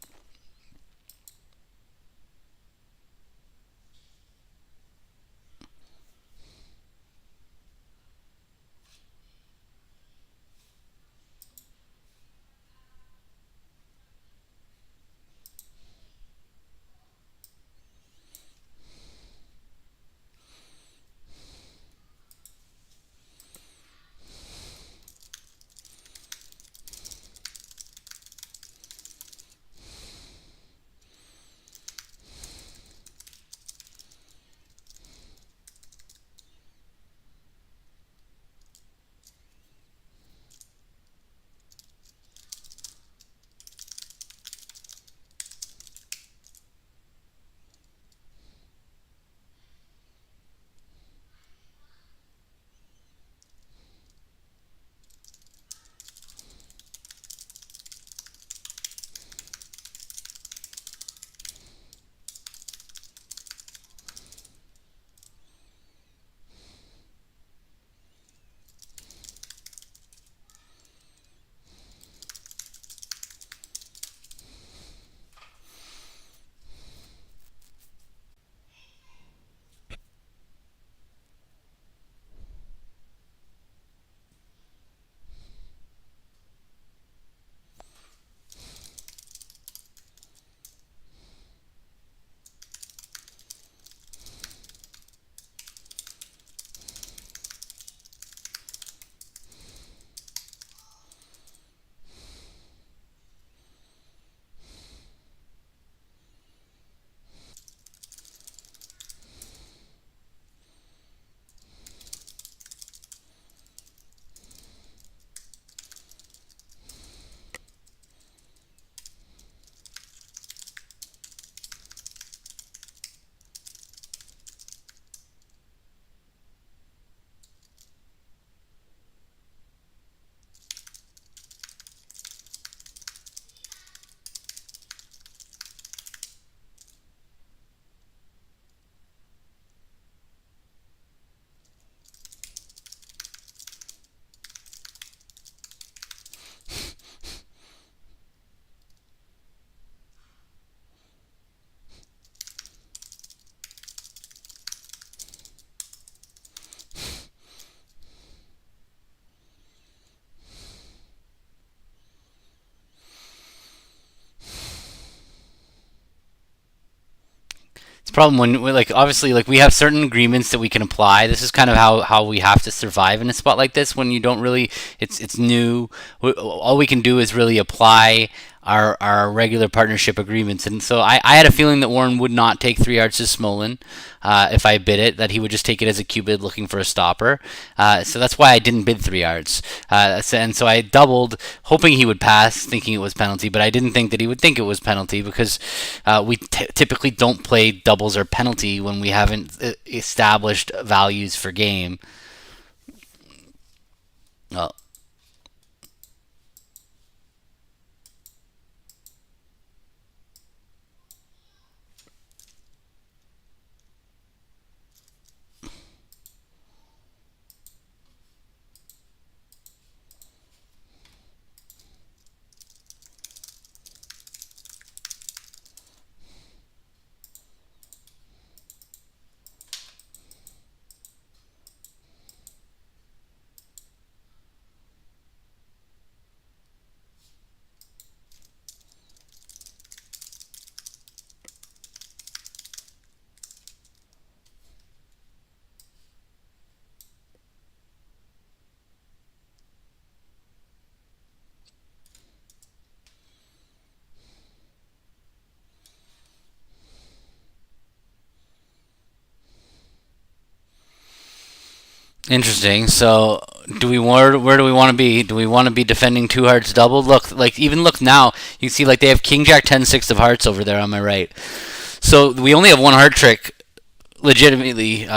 It's a problem when like obviously like we have certain agreements that we can apply. This is kind of how we have to survive in a spot like this when you don't really it's new. All we can do is really apply our regular partnership agreements. And so I had a feeling that Warren would not take 3 yards to Smolin if I bid it, that he would just take it as a Q bid looking for a stopper. So that's why I didn't bid 3 yards. And so I doubled, hoping he would pass, thinking it was penalty, but I didn't think that he would think it was penalty because we typically don't play doubles or penalty when we haven't established values for game. Well, interesting. So Do we where do we want to be? Do we want to be defending two hearts double? Look, like even look now, you see like they have King Jack 10 6 of hearts over there on my right. So we only have one heart trick, legitimately.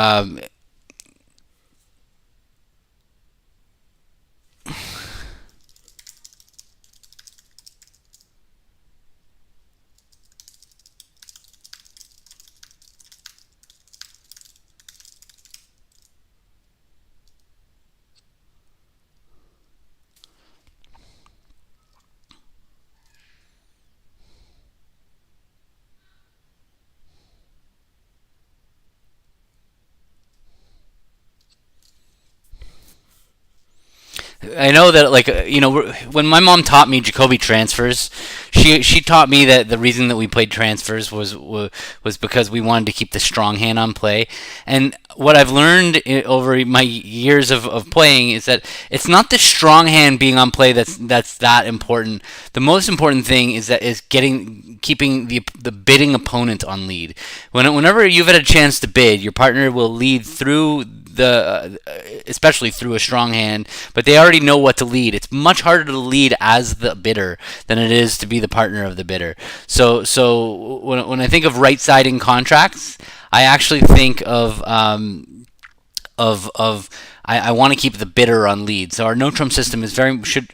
I know that like when my mom taught me Jacoby transfers, she taught me that the reason that we played transfers was because we wanted to keep the strong hand on play. And what I've learned over my years of playing is that it's not the strong hand being on play that's that important. The most important thing is keeping the bidding opponent on lead. Whenever you've had a chance to bid, your partner will lead through especially through a strong hand, but they already know what to lead. It's much harder to lead as the bidder than it is to be the partner of the bidder. So when I think of right siding contracts, I actually think of I want to keep the bidder on lead. So our no trump system is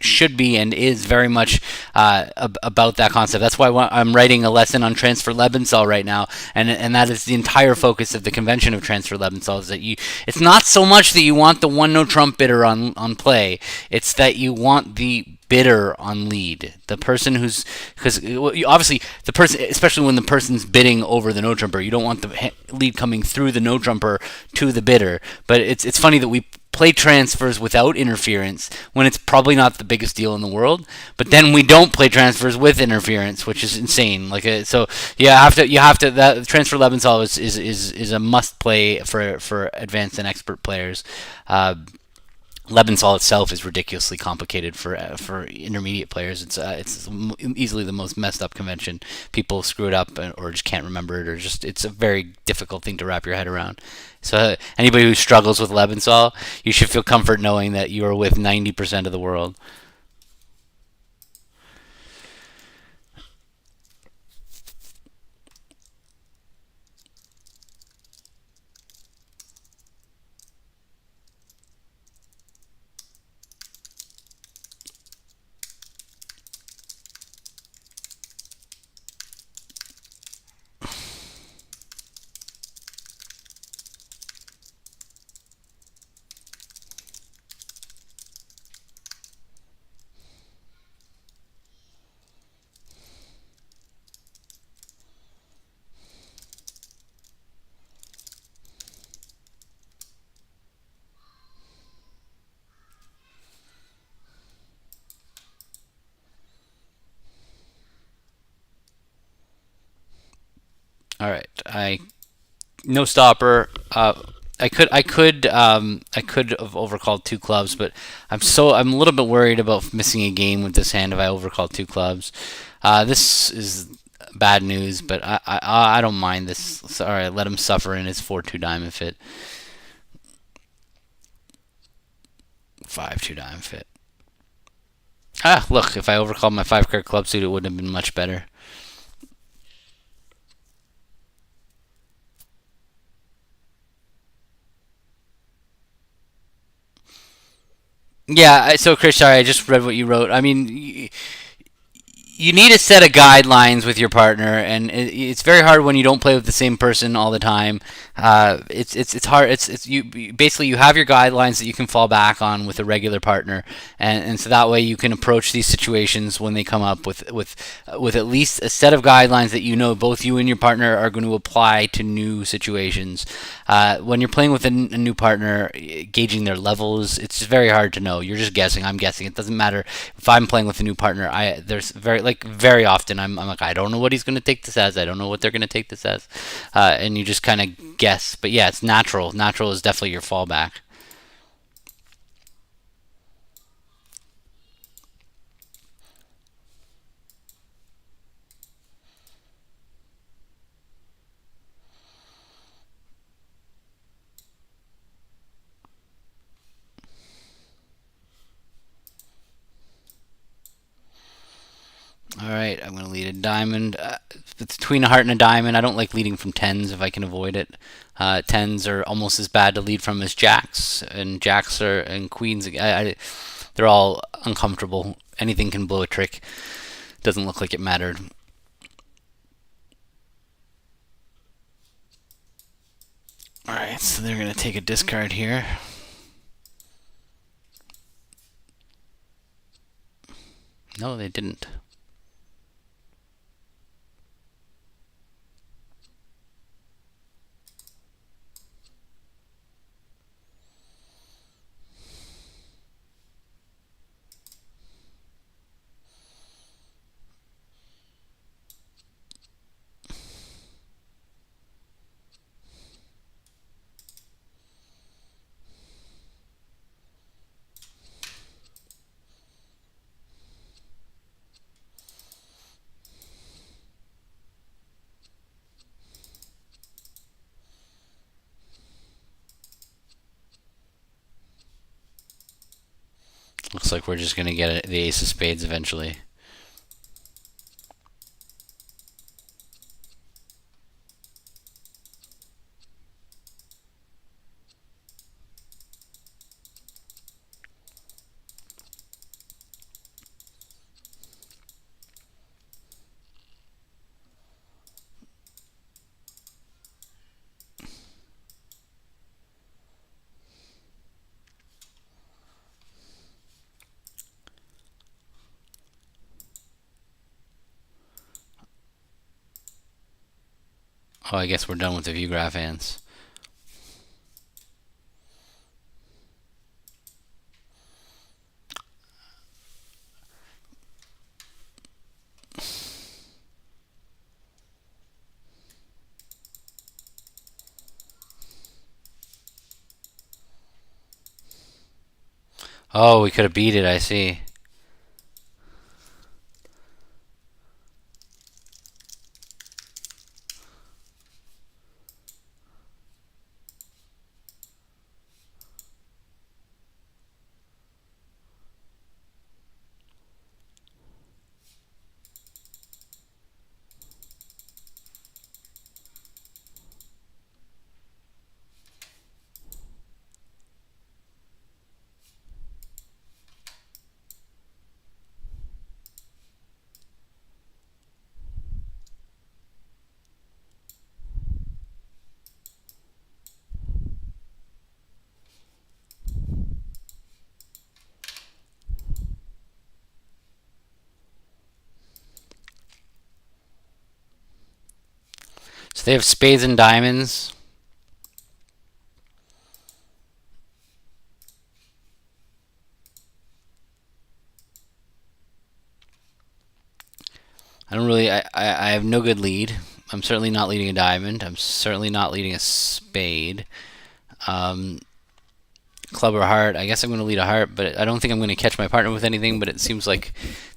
should be and is very much about that concept. That's why I'm writing a lesson on transfer Lebensal right now, and that is the entire focus of the convention of transfer Lebensal. Is that it's not so much that you want the one no trump bidder on play. It's that you want the bidder on lead. The person because obviously the person, especially when the person's bidding over the no trumper, you don't want the lead coming through the no trumper to the bidder. But it's funny that we play transfers without interference when it's probably not the biggest deal in the world. But then we don't play transfers with interference, which is insane. So you have to that transfer Lebensal is a must play for advanced and expert players. Lebensal itself is ridiculously complicated for intermediate players. It's easily the most messed up convention. People screw it up or just can't remember it, or just it's a very difficult thing to wrap your head around. So anybody who struggles with Lebensal, you should feel comfort knowing that you are with 90% of the world. All right, I no stopper. I could have overcalled two clubs, but I'm a little bit worried about missing a game with this hand if I overcall two clubs. This is bad news, but I don't mind this. Sorry, let him suffer in his 4-2 diamond fit, 5-2 diamond fit. Look, if I overcalled my 5 card club suit, it would have been much better. Yeah, so Chris, sorry, I just read what you wrote. I mean, you need a set of guidelines with your partner, and it's very hard when you don't play with the same person all the time. It's hard. It's you basically you have your guidelines that you can fall back on with a regular partner, and so that way you can approach these situations when they come up with at least a set of guidelines that you know both you and your partner are going to apply to new situations. When you're playing with a new partner, gauging their levels, it's just very hard to know. You're just guessing. I'm guessing. It doesn't matter if I'm playing with a new partner. There's very often I'm like I don't know what he's going to take this as. I don't know what they're going to take this as, and you just kind of guess. But yeah, it's natural. Natural is definitely your fallback. All right, I'm going to lead a diamond. It's between a heart and a diamond. I don't like leading from tens if I can avoid it. Tens are almost as bad to lead from as jacks, and jacks are and queens. They're all uncomfortable. Anything can blow a trick. Doesn't look like it mattered. All right, so they're going to take a discard here. No, they didn't. Looks like we're just going to get the ace of spades eventually. Oh, I guess we're done with the vugraph hands. Oh, we could have beat it, I see. So they have spades and diamonds. I don't really. I have no good lead. I'm certainly not leading a diamond. I'm certainly not leading a spade. Um, Club or heart. I guess I'm going to lead a heart, but I don't think I'm going to catch my partner with anything. But it seems like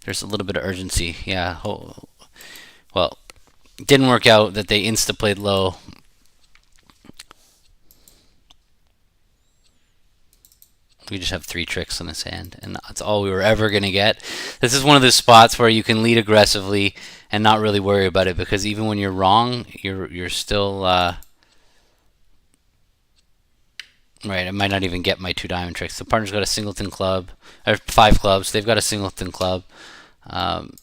there's a little bit of urgency. Yeah. Well, it didn't work out that they insta played low. We just have 3 tricks on this hand, and that's all we were ever going to get. This is one of those spots where you can lead aggressively and not really worry about it, because even when you're wrong, you're still right. I might not even get my 2 diamond tricks. The partner's got a singleton club, or 5 clubs. They've got a singleton club. Um,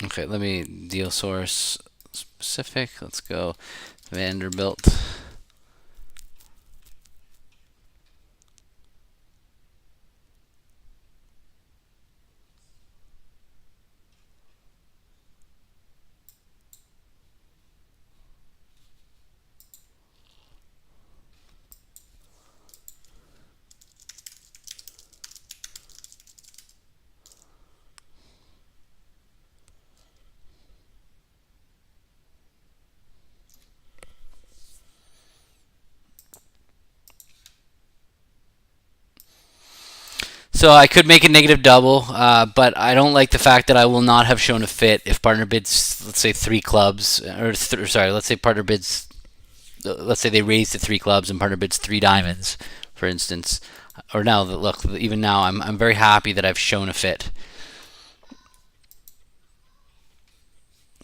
Okay, let me deal source specific. Let's go Vanderbilt. So I could make a negative double, but I don't like the fact that I will not have shown a fit if partner bids, let's say three clubs, sorry, let's say partner bids, let's say they raise to three clubs and partner bids three diamonds, for instance. Or now, look, even now, I'm very happy that I've shown a fit.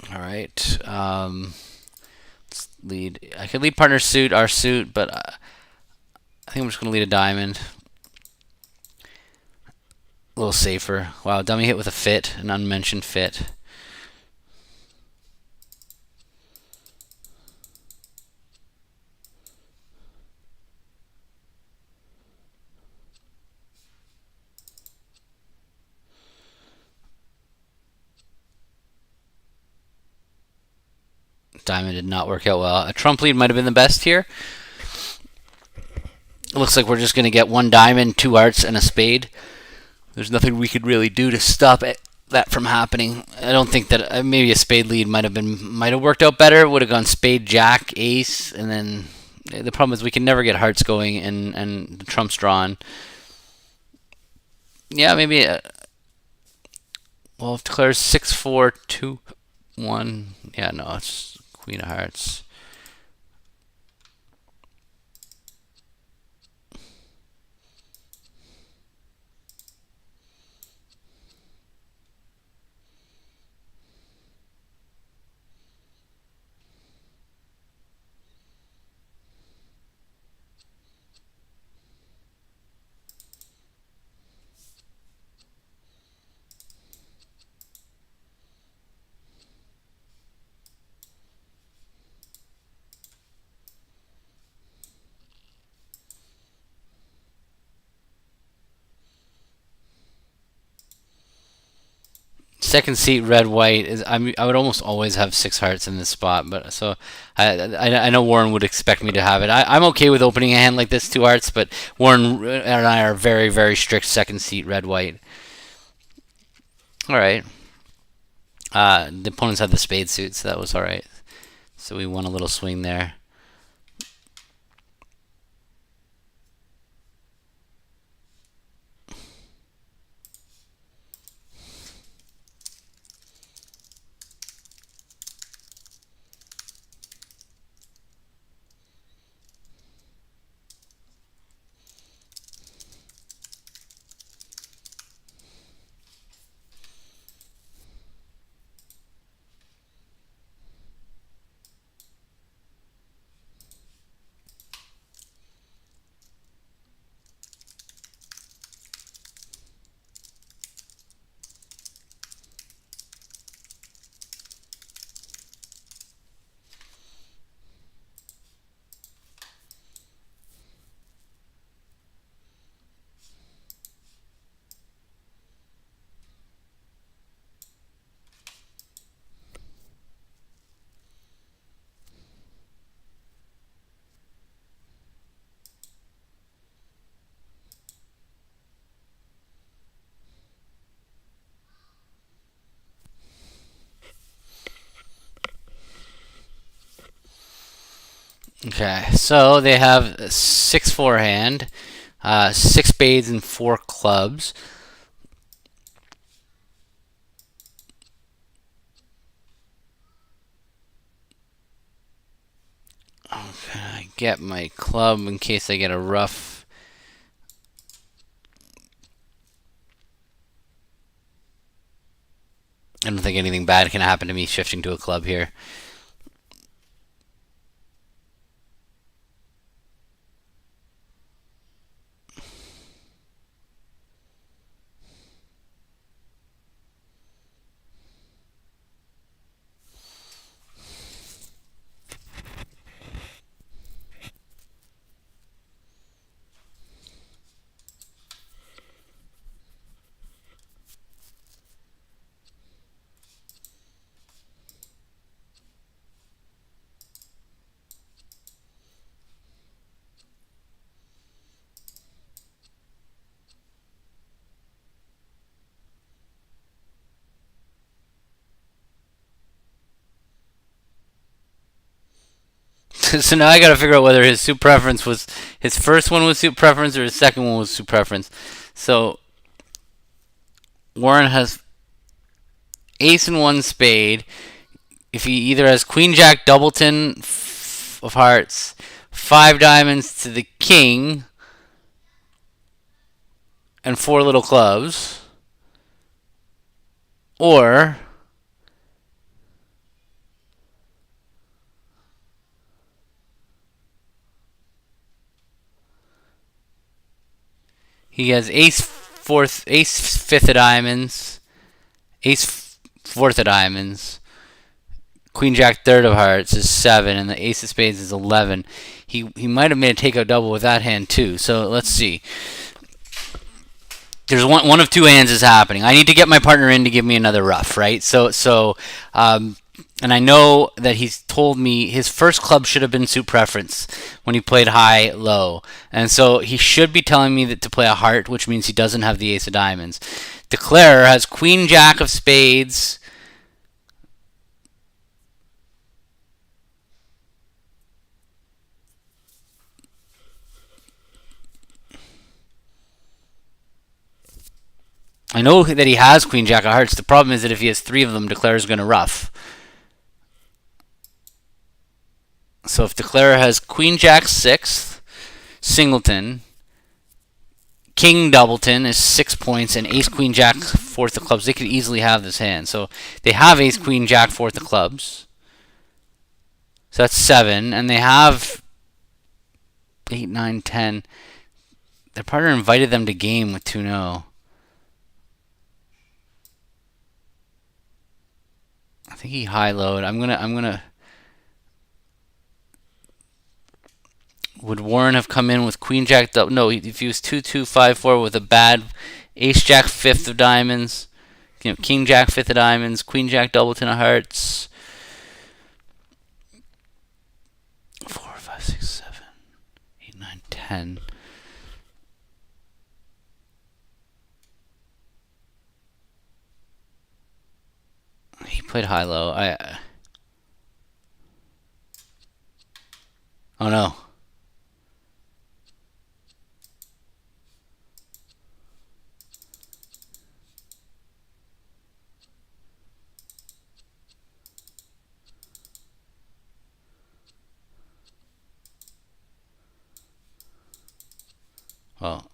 All right. Let's lead. I could lead partner suit, our suit, but I think I'm just going to lead a diamond. A little safer. Wow, dummy hit with a fit, an unmentioned fit. Diamond did not work out well. A trump lead might have been the best here. It looks like we're just going to get one diamond, two hearts, and a spade. There's nothing we could really do to stop that from happening. I don't think that maybe a spade lead might have worked out better. Would have gone spade, jack, ace, and then the problem is we can never get hearts going and the trump's drawn. Yeah, maybe. Well, if declares 6-4-2-1. Yeah, no, it's queen of hearts. Second seat red white is I would almost always have six hearts in this spot, but so I know Warren would expect me to have it. I'm okay with opening a hand like this, two hearts, but Warren and I are very strict second seat red white. All right. The opponents had the spade suit, so that was all right. So we won a little swing there. Okay, so they have 6-4 hand, six spades and four clubs. Okay, I get my club in case I get a rough. I don't think anything bad can happen to me shifting to a club here. So now I got to figure out whether his suit preference was his first one was suit preference or his second one was suit preference. So Warren has ace and one spade. If he either has queen jack doubleton of hearts, five diamonds to the king, and four little clubs, or he has ace fifth of diamonds, ace fourth of diamonds, queen jack third of hearts is 7, and the ace of spades is 11. He might have made a takeout double with that hand too. So let's see. There's one of two hands is happening. I need to get my partner in to give me another rough, right? And I know that he's told me his first club should have been suit preference when he played high low, and so he should be telling me that to play a heart, which means he doesn't have the ace of diamonds. Declarer has queen jack of spades, I know that he has queen jack of hearts. The problem is that if he has 3 of them, Declarer's going to rough. So if Declarer has queen jack 6th, singleton, king doubleton is 6 points, and ace queen jack 4th of clubs, they could easily have this hand. So they have ace queen jack 4th of clubs. So that's 7, and they have 8, 9, 10. Their partner invited them to game with 2-0. I think he high-lowed. I'm gonna. Would Warren have come in with queen jack? No, if he was 2-2, 5-4 with a bad ace jack 5th of diamonds, king jack 5th of diamonds, queen jack doubleton of hearts. 4, 5, 6, 7, 8, 9, 10. He played high-low. Oh no. Well.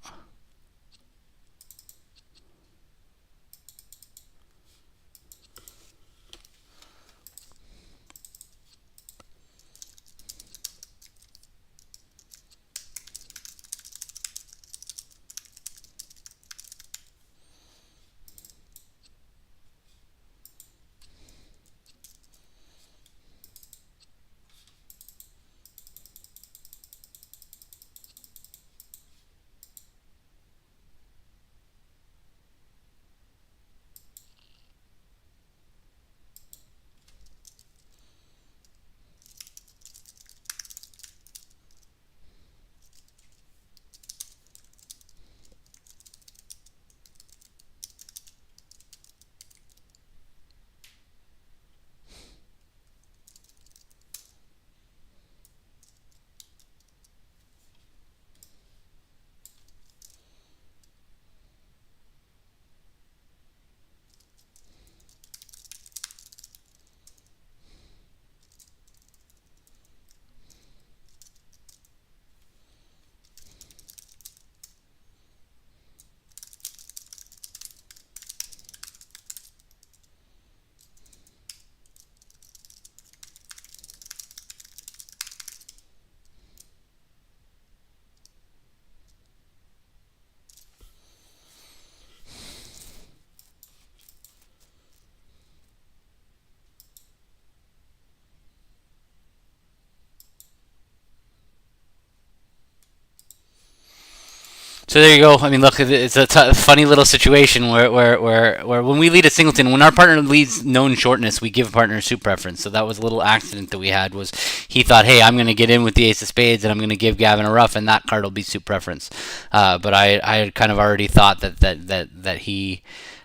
So there you go. I mean, look, it's a funny little situation where when we lead a singleton, when our partner leads known shortness, we give a partner a suit preference. So that was a little accident that we had. Was he thought, hey, I'm going to get in with the ace of spades and I'm going to give Gavin a rough, and that card will be suit preference. But I had kind of already thought that he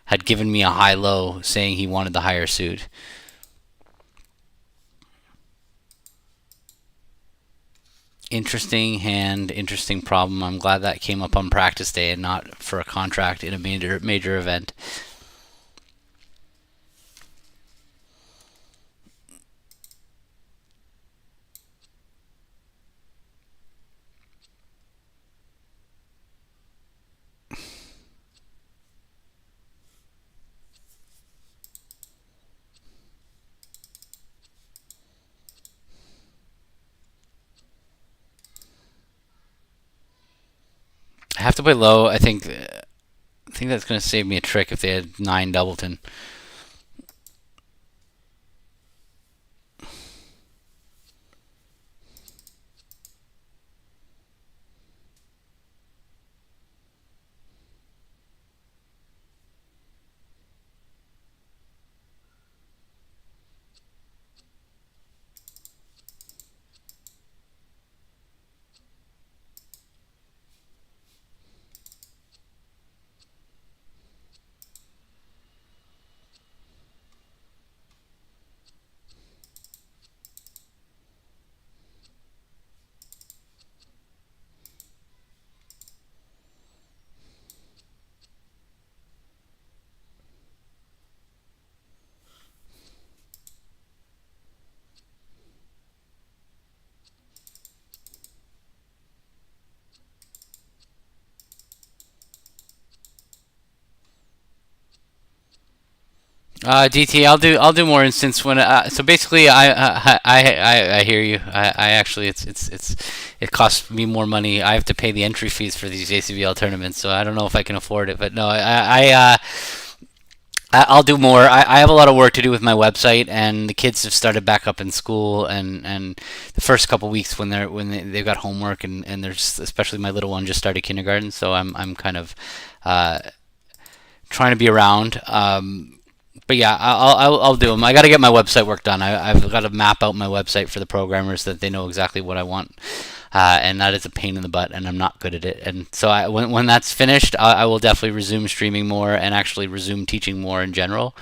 had given me a high low, saying he wanted the higher suit. Interesting hand, interesting problem. I'm glad that came up on practice day and not for a contract in a major event. I have to play low. I think that's going to save me a trick if they had 9 Doubleton. DT, I'll do more instance when so basically I hear you. I actually it costs me more money. I have to pay the entry fees for these ACVL tournaments, so I don't know if I can afford it. But no, I'll do more. I have a lot of work to do with my website, and the kids have started back up in school, and the first couple weeks they've got homework, and there's especially my little one just started kindergarten, so I'm kind of trying to be around. But yeah, I'll do them. I got to get my website work done. I've got to map out my website for the programmers so that they know exactly what I want, and that is a pain in the butt, and I'm not good at it. And so when that's finished, I will definitely resume streaming more and actually resume teaching more in general.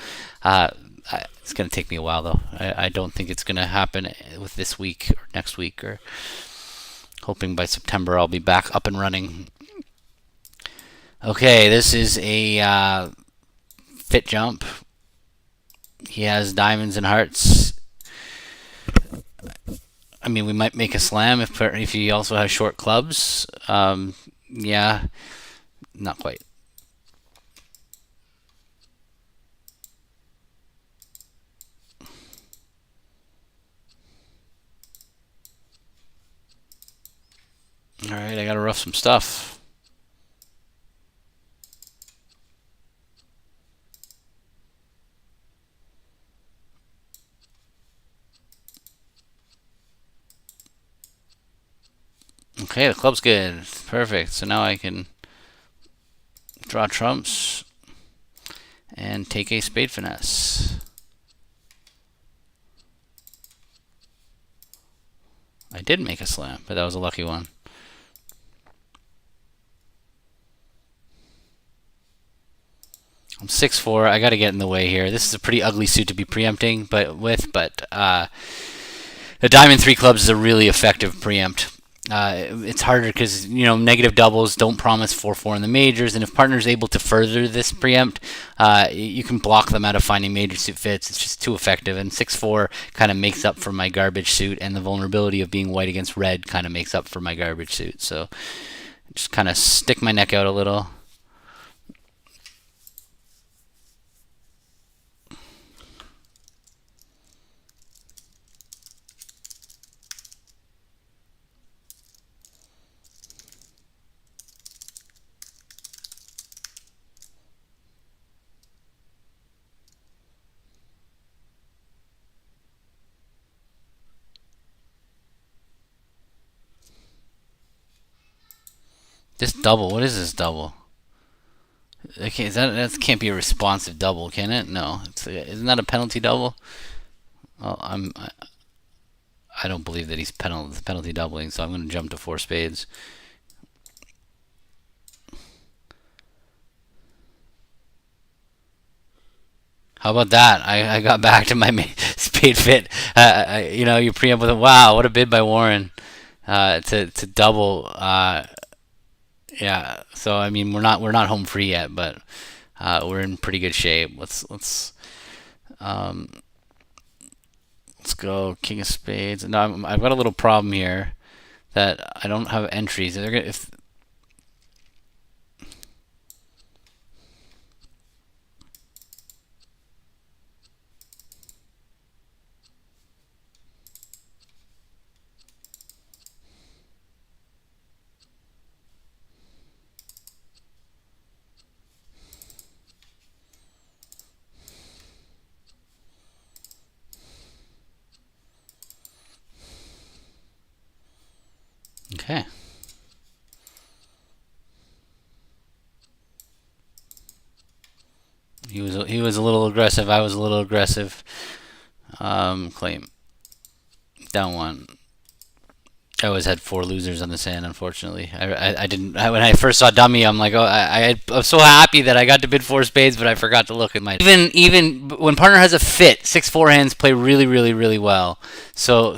It's going to take me a while though. I don't think it's going to happen with this week or next week, or hoping by September I'll be back up and running. Okay, this is a fit jump. He has diamonds and hearts. I mean, we might make a slam if he also has short clubs. Yeah, not quite. All right, I gotta rough some stuff. Okay, the club's good. Perfect. So now I can draw trumps and take a spade finesse. I did make a slam, but that was a lucky one. I'm 6'4". I got to get in the way here. This is a pretty ugly suit to be preempting, but the diamond 3 clubs is a really effective preempt. It's harder because negative doubles don't promise 4-4 in the majors, and if partner's able to further this preempt, you can block them out of finding major suit fits. It's just too effective, and 6-4 kind of makes up for my garbage suit, and the vulnerability of being white against red kind of makes up for my garbage suit. So just kind of stick my neck out a little. This double, what is this double? Okay, that can't be a responsive double, can it? No, isn't that a penalty double? Well, I don't believe that he's penalty doubling, so I'm going to jump to 4 spades. How about that? I got back to my spade fit. You preempt with a wow, what a bid by Warren. to double. Yeah. So I mean, we're not home free yet, but we're in pretty good shape. Um, let's go King of Spades. No, I've got a little problem here that I don't have entries. They're gonna, if okay. He was a little aggressive. I was a little aggressive. Claim down one. I always had four losers on this hand. Unfortunately, I didn't. When I first saw dummy, I'm like, oh, I'm so happy that I got to bid four spades, but I forgot to look at my. Even when partner has a fit, 6-4 hands play really, really, really well. So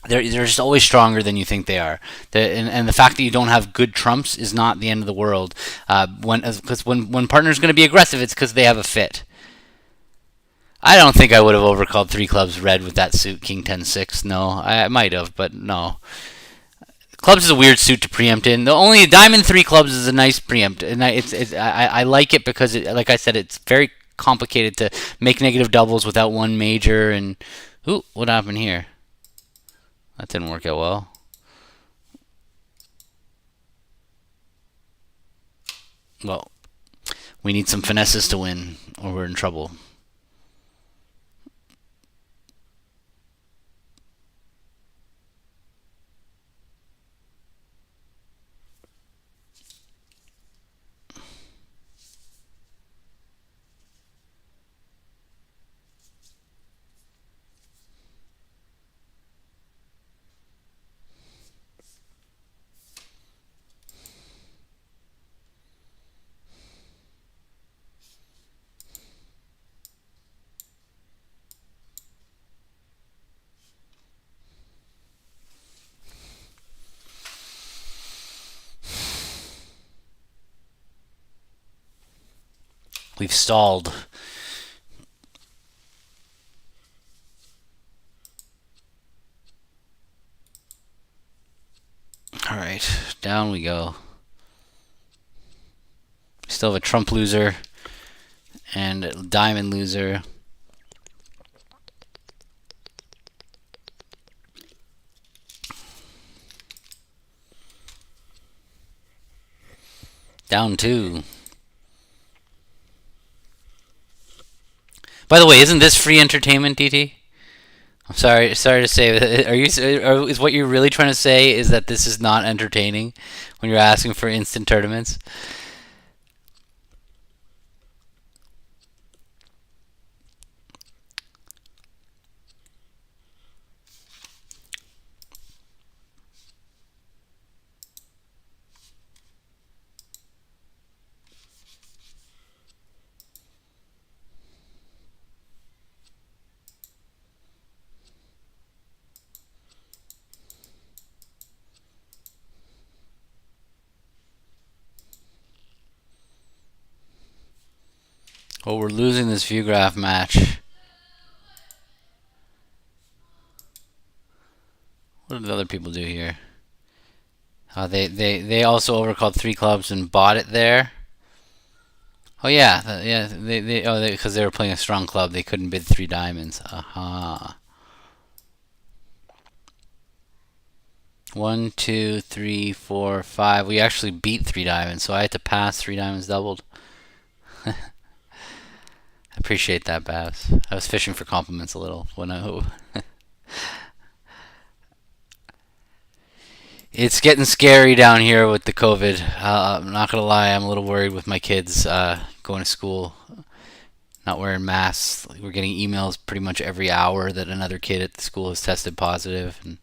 they're just always stronger than you think they are. And the fact that you don't have good trumps is not the end of the world. When partner's going to be aggressive, it's because they have a fit. I don't think I would have overcalled three clubs red with that suit, King 10-6. No, I might have, but no. Clubs is a weird suit to preempt in. The only diamond three clubs is a nice preempt, and I like it because like I said, it's very complicated to make negative doubles without one major. And ooh, what happened here? That didn't work out well. Well, we need some finesses to win, or we're in trouble. We've stalled. All right, down we go. Still have a trump loser and a diamond loser. Down two. By the way, isn't this free entertainment, DT? I'm sorry to say. Is what you're really trying to say is that this is not entertaining when you're asking for instant tournaments? Oh, we're losing this vugraph match. What did the other people do here? They also overcalled three clubs and bought it there. Oh yeah, yeah. Because they were playing a strong club, they couldn't bid three diamonds. Aha. 1, 2, 3, 4, 5. We actually beat three diamonds, so I had to pass three diamonds doubled. I appreciate that, Babs. I was fishing for compliments a little when I. It's getting scary down here with the COVID. I'm not gonna lie, I'm a little worried with my kids going to school, not wearing masks. We're getting emails pretty much every hour that another kid at the school has tested positive, and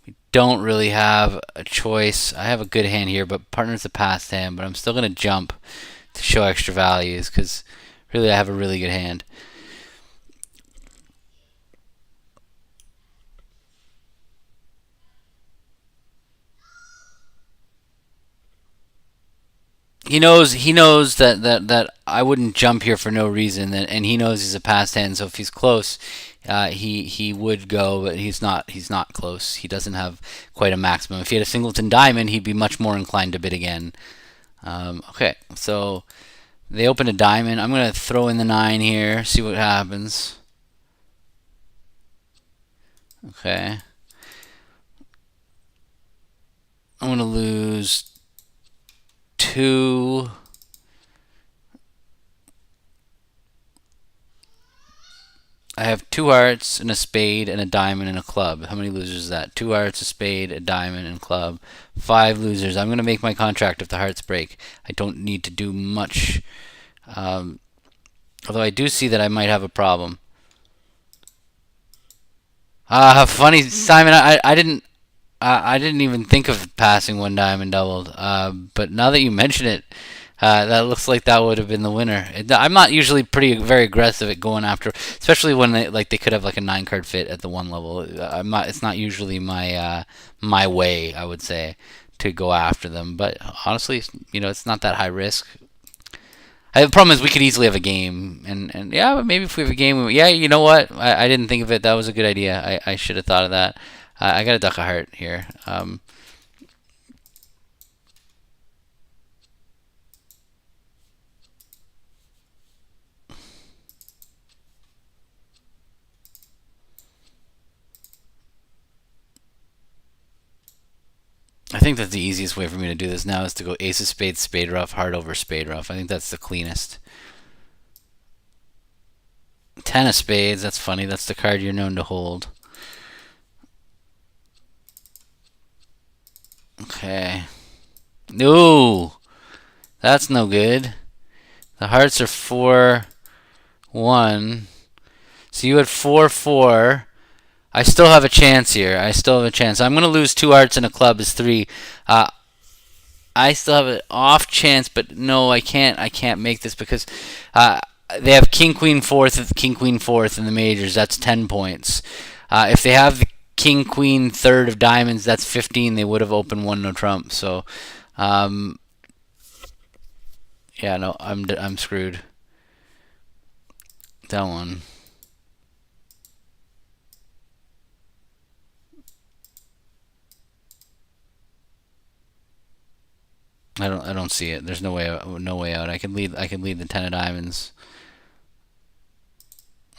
we don't really have a choice. I have a good hand here, but partner's a past hand, but I'm still gonna jump to show extra values because really I have a really good hand. He knows that I wouldn't jump here for no reason, and he knows he's a passed hand. So if he's close, he would go, but he's not close. He doesn't have quite a maximum. If he had a singleton diamond, he'd be much more inclined to bid again. Okay, so they open a diamond. I'm gonna throw in the 9 here, see what happens. Okay, I'm gonna lose 2. I have 2 hearts and a spade and a diamond and a club. How many losers is that? 2 hearts, a spade, a diamond, and a club. 5 losers. I'm going to make my contract if the hearts break. I don't need to do much. Um, Although I do see that I might have a problem. Funny, Simon. I didn't even think of passing one diamond doubled. But now that you mention it, that looks like that would have been the winner. I'm not usually very aggressive at going after, especially when they could have like a 9 card fit at the 1 level. I'm not. It's not usually my way. I would say to go after them. But honestly, it's not that high risk. The problem is we could easily have a game, and yeah, but maybe if we have a game, yeah, you know what? I didn't think of it. That was a good idea. I should have thought of that. I got to duck a heart here. I think that the easiest way for me to do this now is to go ace of spades, spade rough, heart over spade rough. I think that's the cleanest. 10 of spades, that's funny. That's the card you're known to hold. Okay. No, that's no good. The hearts are 4-1. So you had 4-4. I still have a chance here. I still have a chance. I'm going to lose 2 hearts and a club is 3. Uh, I still have an off chance, but no, I can't. I can't make this because they have king queen fourth, king queen fourth in the majors. That's 10 points. If they have the king queen third of diamonds, that's 15. They would have opened one no trump. So, um, yeah, no, I'm screwed. That one. I don't see it. There's no way out. I could lead the 10 of diamonds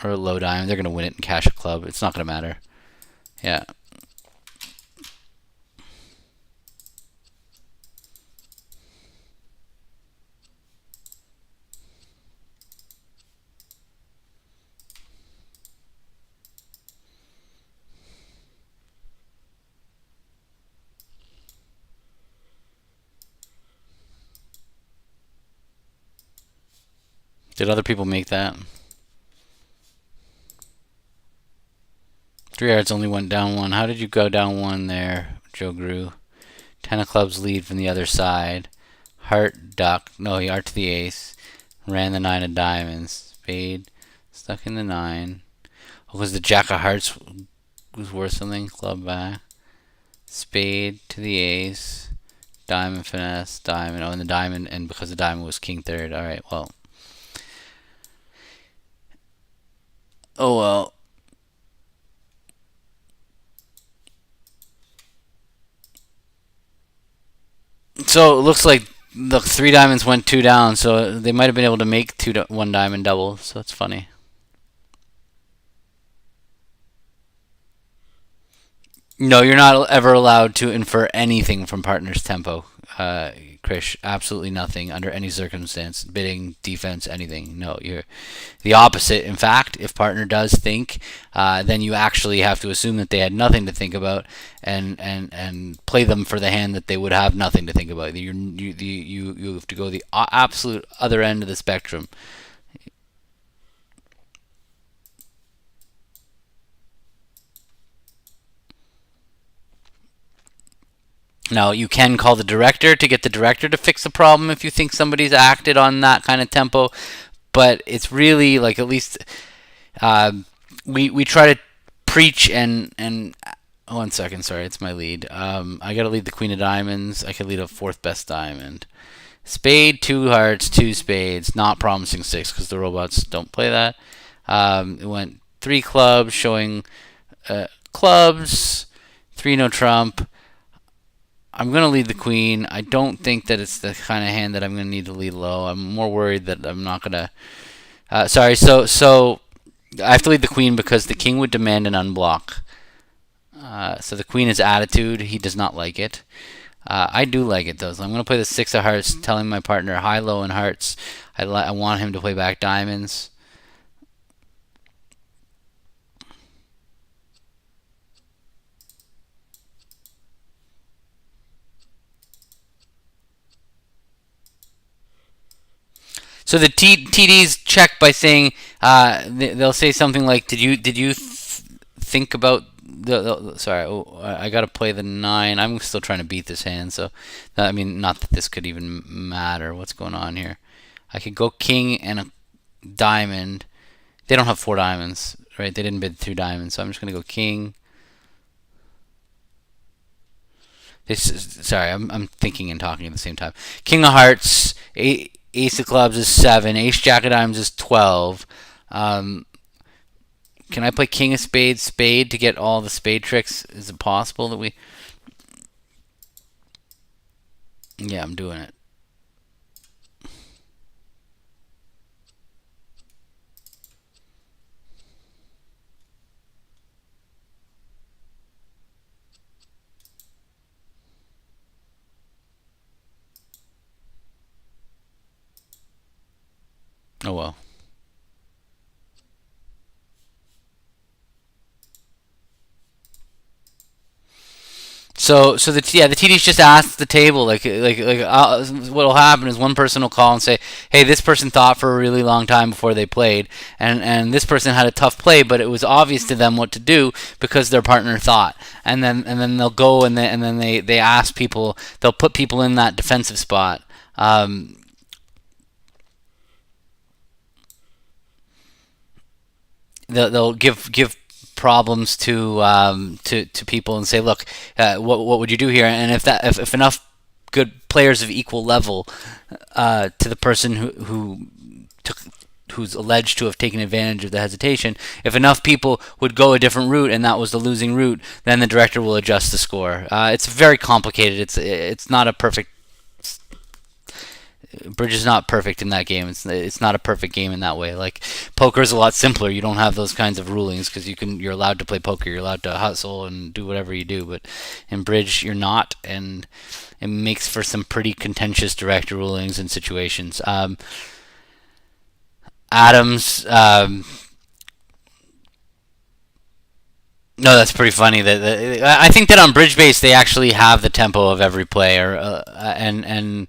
or a low diamond. They're gonna win it and cash a club. It's not gonna matter. Yeah. Did other people make that? 3 yards only went down 1. How did you go down 1 there, Joe Grew? 10 of clubs lead from the other side. Heart duck. No, he arched the ace. Ran the 9 of diamonds. Spade. Stuck in the 9. Oh, was the jack of hearts was worth something? Club back. Spade to the ace. Diamond finesse. Diamond. Oh, and the diamond. And because the diamond was king third. Alright, well. Oh, well. So it looks like the 3 diamonds went 2 down, so they might have been able to make 1 diamond double. So it's funny. No, you're not ever allowed to infer anything from partner's tempo, Krish. Absolutely nothing under any circumstance. Bidding, defense, anything. No, you're the opposite. In fact, if partner does think, then you actually have to assume that they had nothing to think about, and play them for the hand that they would have nothing to think about. You have to go the absolute other end of the spectrum. Now, you can call the director to get the director to fix the problem if you think somebody's acted on that kind of tempo, but it's really like at least uh, we try to preach and 1 second, sorry, it's my lead. I got to lead the queen of diamonds. I could lead a fourth best diamond. Spade, two hearts, two spades. Not promising six because the robots don't play that. It went three clubs, showing clubs. Three no trump. I'm going to lead the queen. I don't think that it's the kind of hand that I'm going to need to lead low. I'm more worried that I'm not going to. Sorry, so I have to lead the queen because the king would demand an unblock. So the queen is attitude. He does not like it. I do like it though. So I'm going to play the six of hearts, telling my partner high, low, and hearts. I want him to play back diamonds. So the TDs check by saying they'll say something like, "Did you think about the sorry? Oh, I got to play the nine. I'm still trying to beat this hand. So I mean, not that this could even matter. What's going on here? I could go king and a diamond. They don't have four diamonds, right? They didn't bid two diamonds, so I'm just gonna go king. Sorry, I'm thinking and talking at the same time. King of hearts, ace of clubs is 7. Ace jack of diamonds is 12. Um, can I play king of spades, spade to get all the spade tricks? Is it possible that we? Yeah, I'm doing it. Oh well. So the TDs just ask the table what'll happen is one person will call and say, hey, this person thought for a really long time before they played, and this person had a tough play, but it was obvious to them what to do because their partner thought, and then they'll go and then they ask people, they'll put people in that defensive spot. They'll give problems to people and say, look, what would you do here? And if enough good players of equal level to the person who took who's alleged to have taken advantage of the hesitation, if enough people would go a different route and that was the losing route, then the director will adjust the score. It's very complicated. It's not a perfect. Bridge is not perfect in that game. It's not a perfect game in that way. Like poker is a lot simpler. You don't have those kinds of rulings because you're allowed to play poker. You're allowed to hustle and do whatever you do. But in bridge, you're not, and it makes for some pretty contentious direct rulings and situations. Adams. No, that's pretty funny. I think that on bridge base they actually have the tempo of every player, and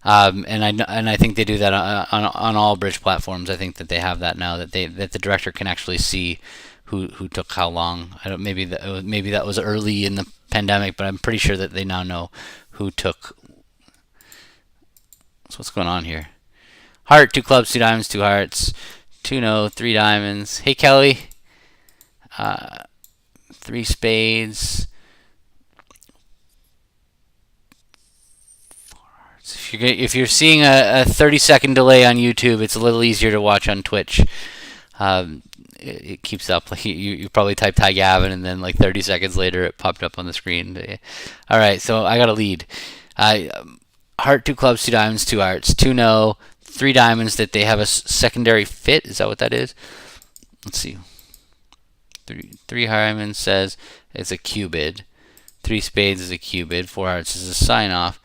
I think they do that on all bridge platforms. I think that they have that now, that the director can actually see who took how long. I don't maybe that was early in the pandemic, but I'm pretty sure that they now know who took. So what's going on here? Heart, two clubs, two diamonds, two hearts, two no, three diamonds. Hey Kelly, three spades. If you're seeing a 30-second delay on YouTube, it's a little easier to watch on Twitch. It keeps up. Like you probably typed "Hi Gavin" and then like 30 seconds later it popped up on the screen. All right, so I got a lead. Heart, two clubs, two diamonds, two hearts, two no, three diamonds that they have a secondary fit. Is that what that is? Let's see. Three diamonds says it's a cubid. Three spades is a cubid. Four hearts is a sign off.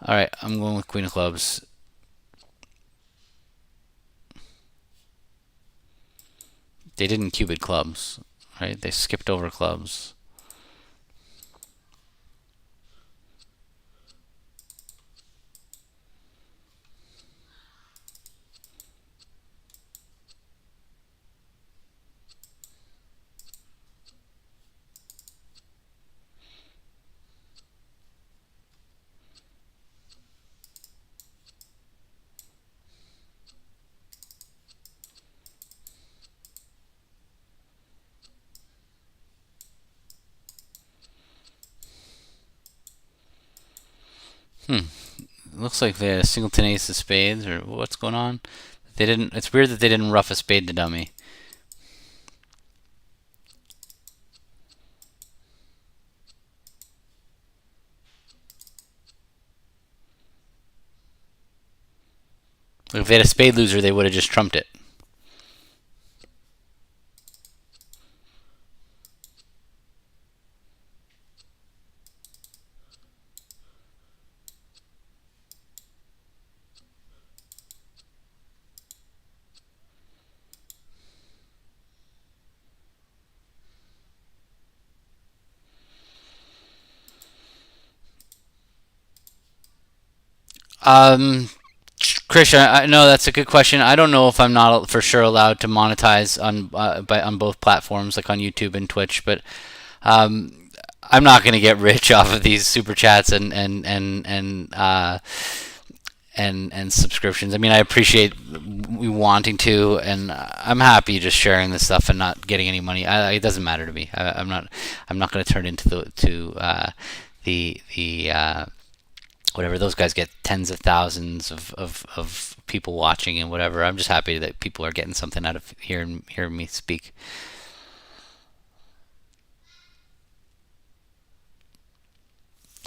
All right, I'm going with queen of clubs. They didn't cubid clubs, right? They skipped over clubs. looks like they had a singleton ace of spades, or what's going on? They didn't. It's weird that they didn't rough a spade to dummy. If they had a spade loser, they would have just trumped it. Um, Christian, I know that's a good question. I don't know if I'm not for sure allowed to monetize on both platforms, like on YouTube and Twitch, but I'm not going to get rich off of these super chats and subscriptions. I mean, I appreciate we wanting to, and I'm happy just sharing this stuff and not getting any money. It doesn't matter to me. I'm not going to turn into the whatever. Those guys get tens of thousands of people watching and whatever. I'm just happy that people are getting something out of hearing me speak.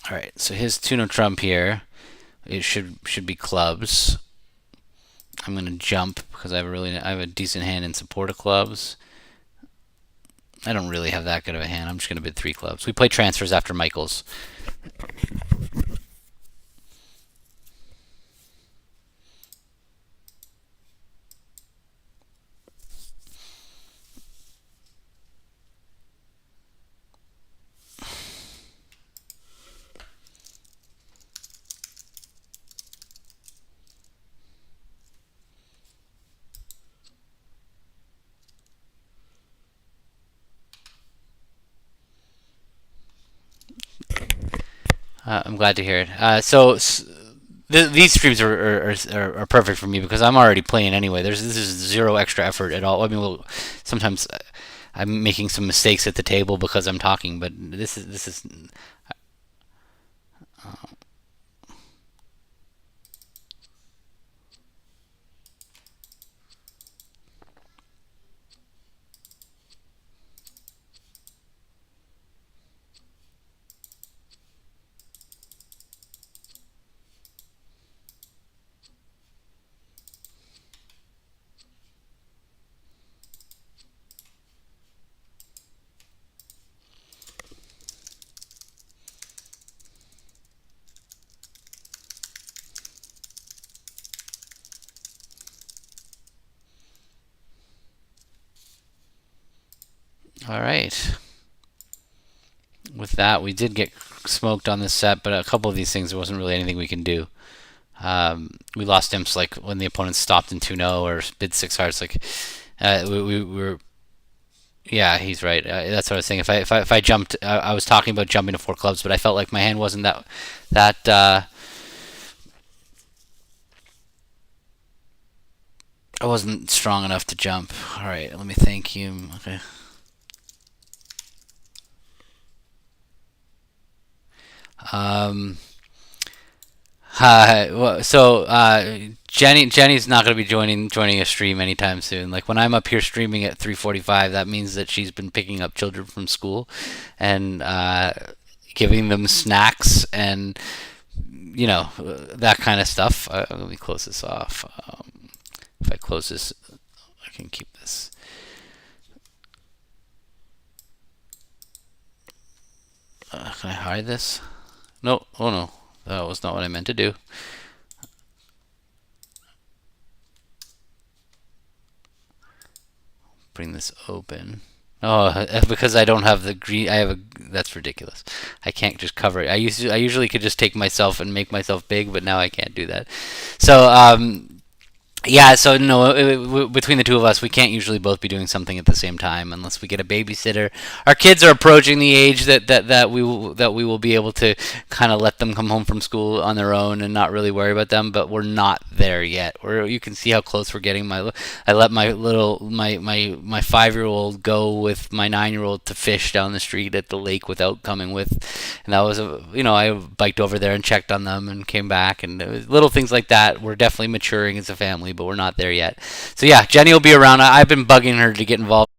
All right, so his tune of trump here, it should be clubs. I'm gonna jump because I have a decent hand in support of clubs. I don't really have that good of a hand. I'm just gonna bid 3 clubs. We play transfers after Michaels. I'm glad to hear it. These streams are perfect for me because I'm already playing anyway. This is zero extra effort at all. I mean, sometimes I'm making some mistakes at the table because I'm talking, but this is. All right. With that, we did get smoked on this set, but a couple of these things there wasn't really anything we can do. We lost imps like when the opponent stopped in 2-0 or bid 6 hearts. Like we were. Yeah, he's right. That's what I was saying. If I jumped, I was talking about jumping to 4 clubs, but I felt like my hand wasn't that. I wasn't strong enough to jump. All right, let me thank you. Okay. Um, Jenny's not going to be joining a stream anytime soon. Like when I'm up here streaming at 3:45, that means that she's been picking up children from school and giving them snacks and that kind of stuff. Let me close this off. If I close this, I can keep this. Can I hide this? No. Oh no, that was not what I meant to do. Bring this open. Oh, because I don't have the green. That's ridiculous. I can't just cover it. I usually could just take myself and make myself big, but now I can't do that. So Yeah, so no, between the two of us, we can't usually both be doing something at the same time unless we get a babysitter. Our kids are approaching the age that we will be able to kind of let them come home from school on their own and not really worry about them. But we're not there yet. You can see how close we're getting. I let my 5-year-old go with my 9-year-old to fish down the street at the lake without coming with, and that was I biked over there and checked on them and came back, and little things like that. We're definitely maturing as a family, but we're not there yet. So yeah, Jenny will be around. I've been bugging her to get involved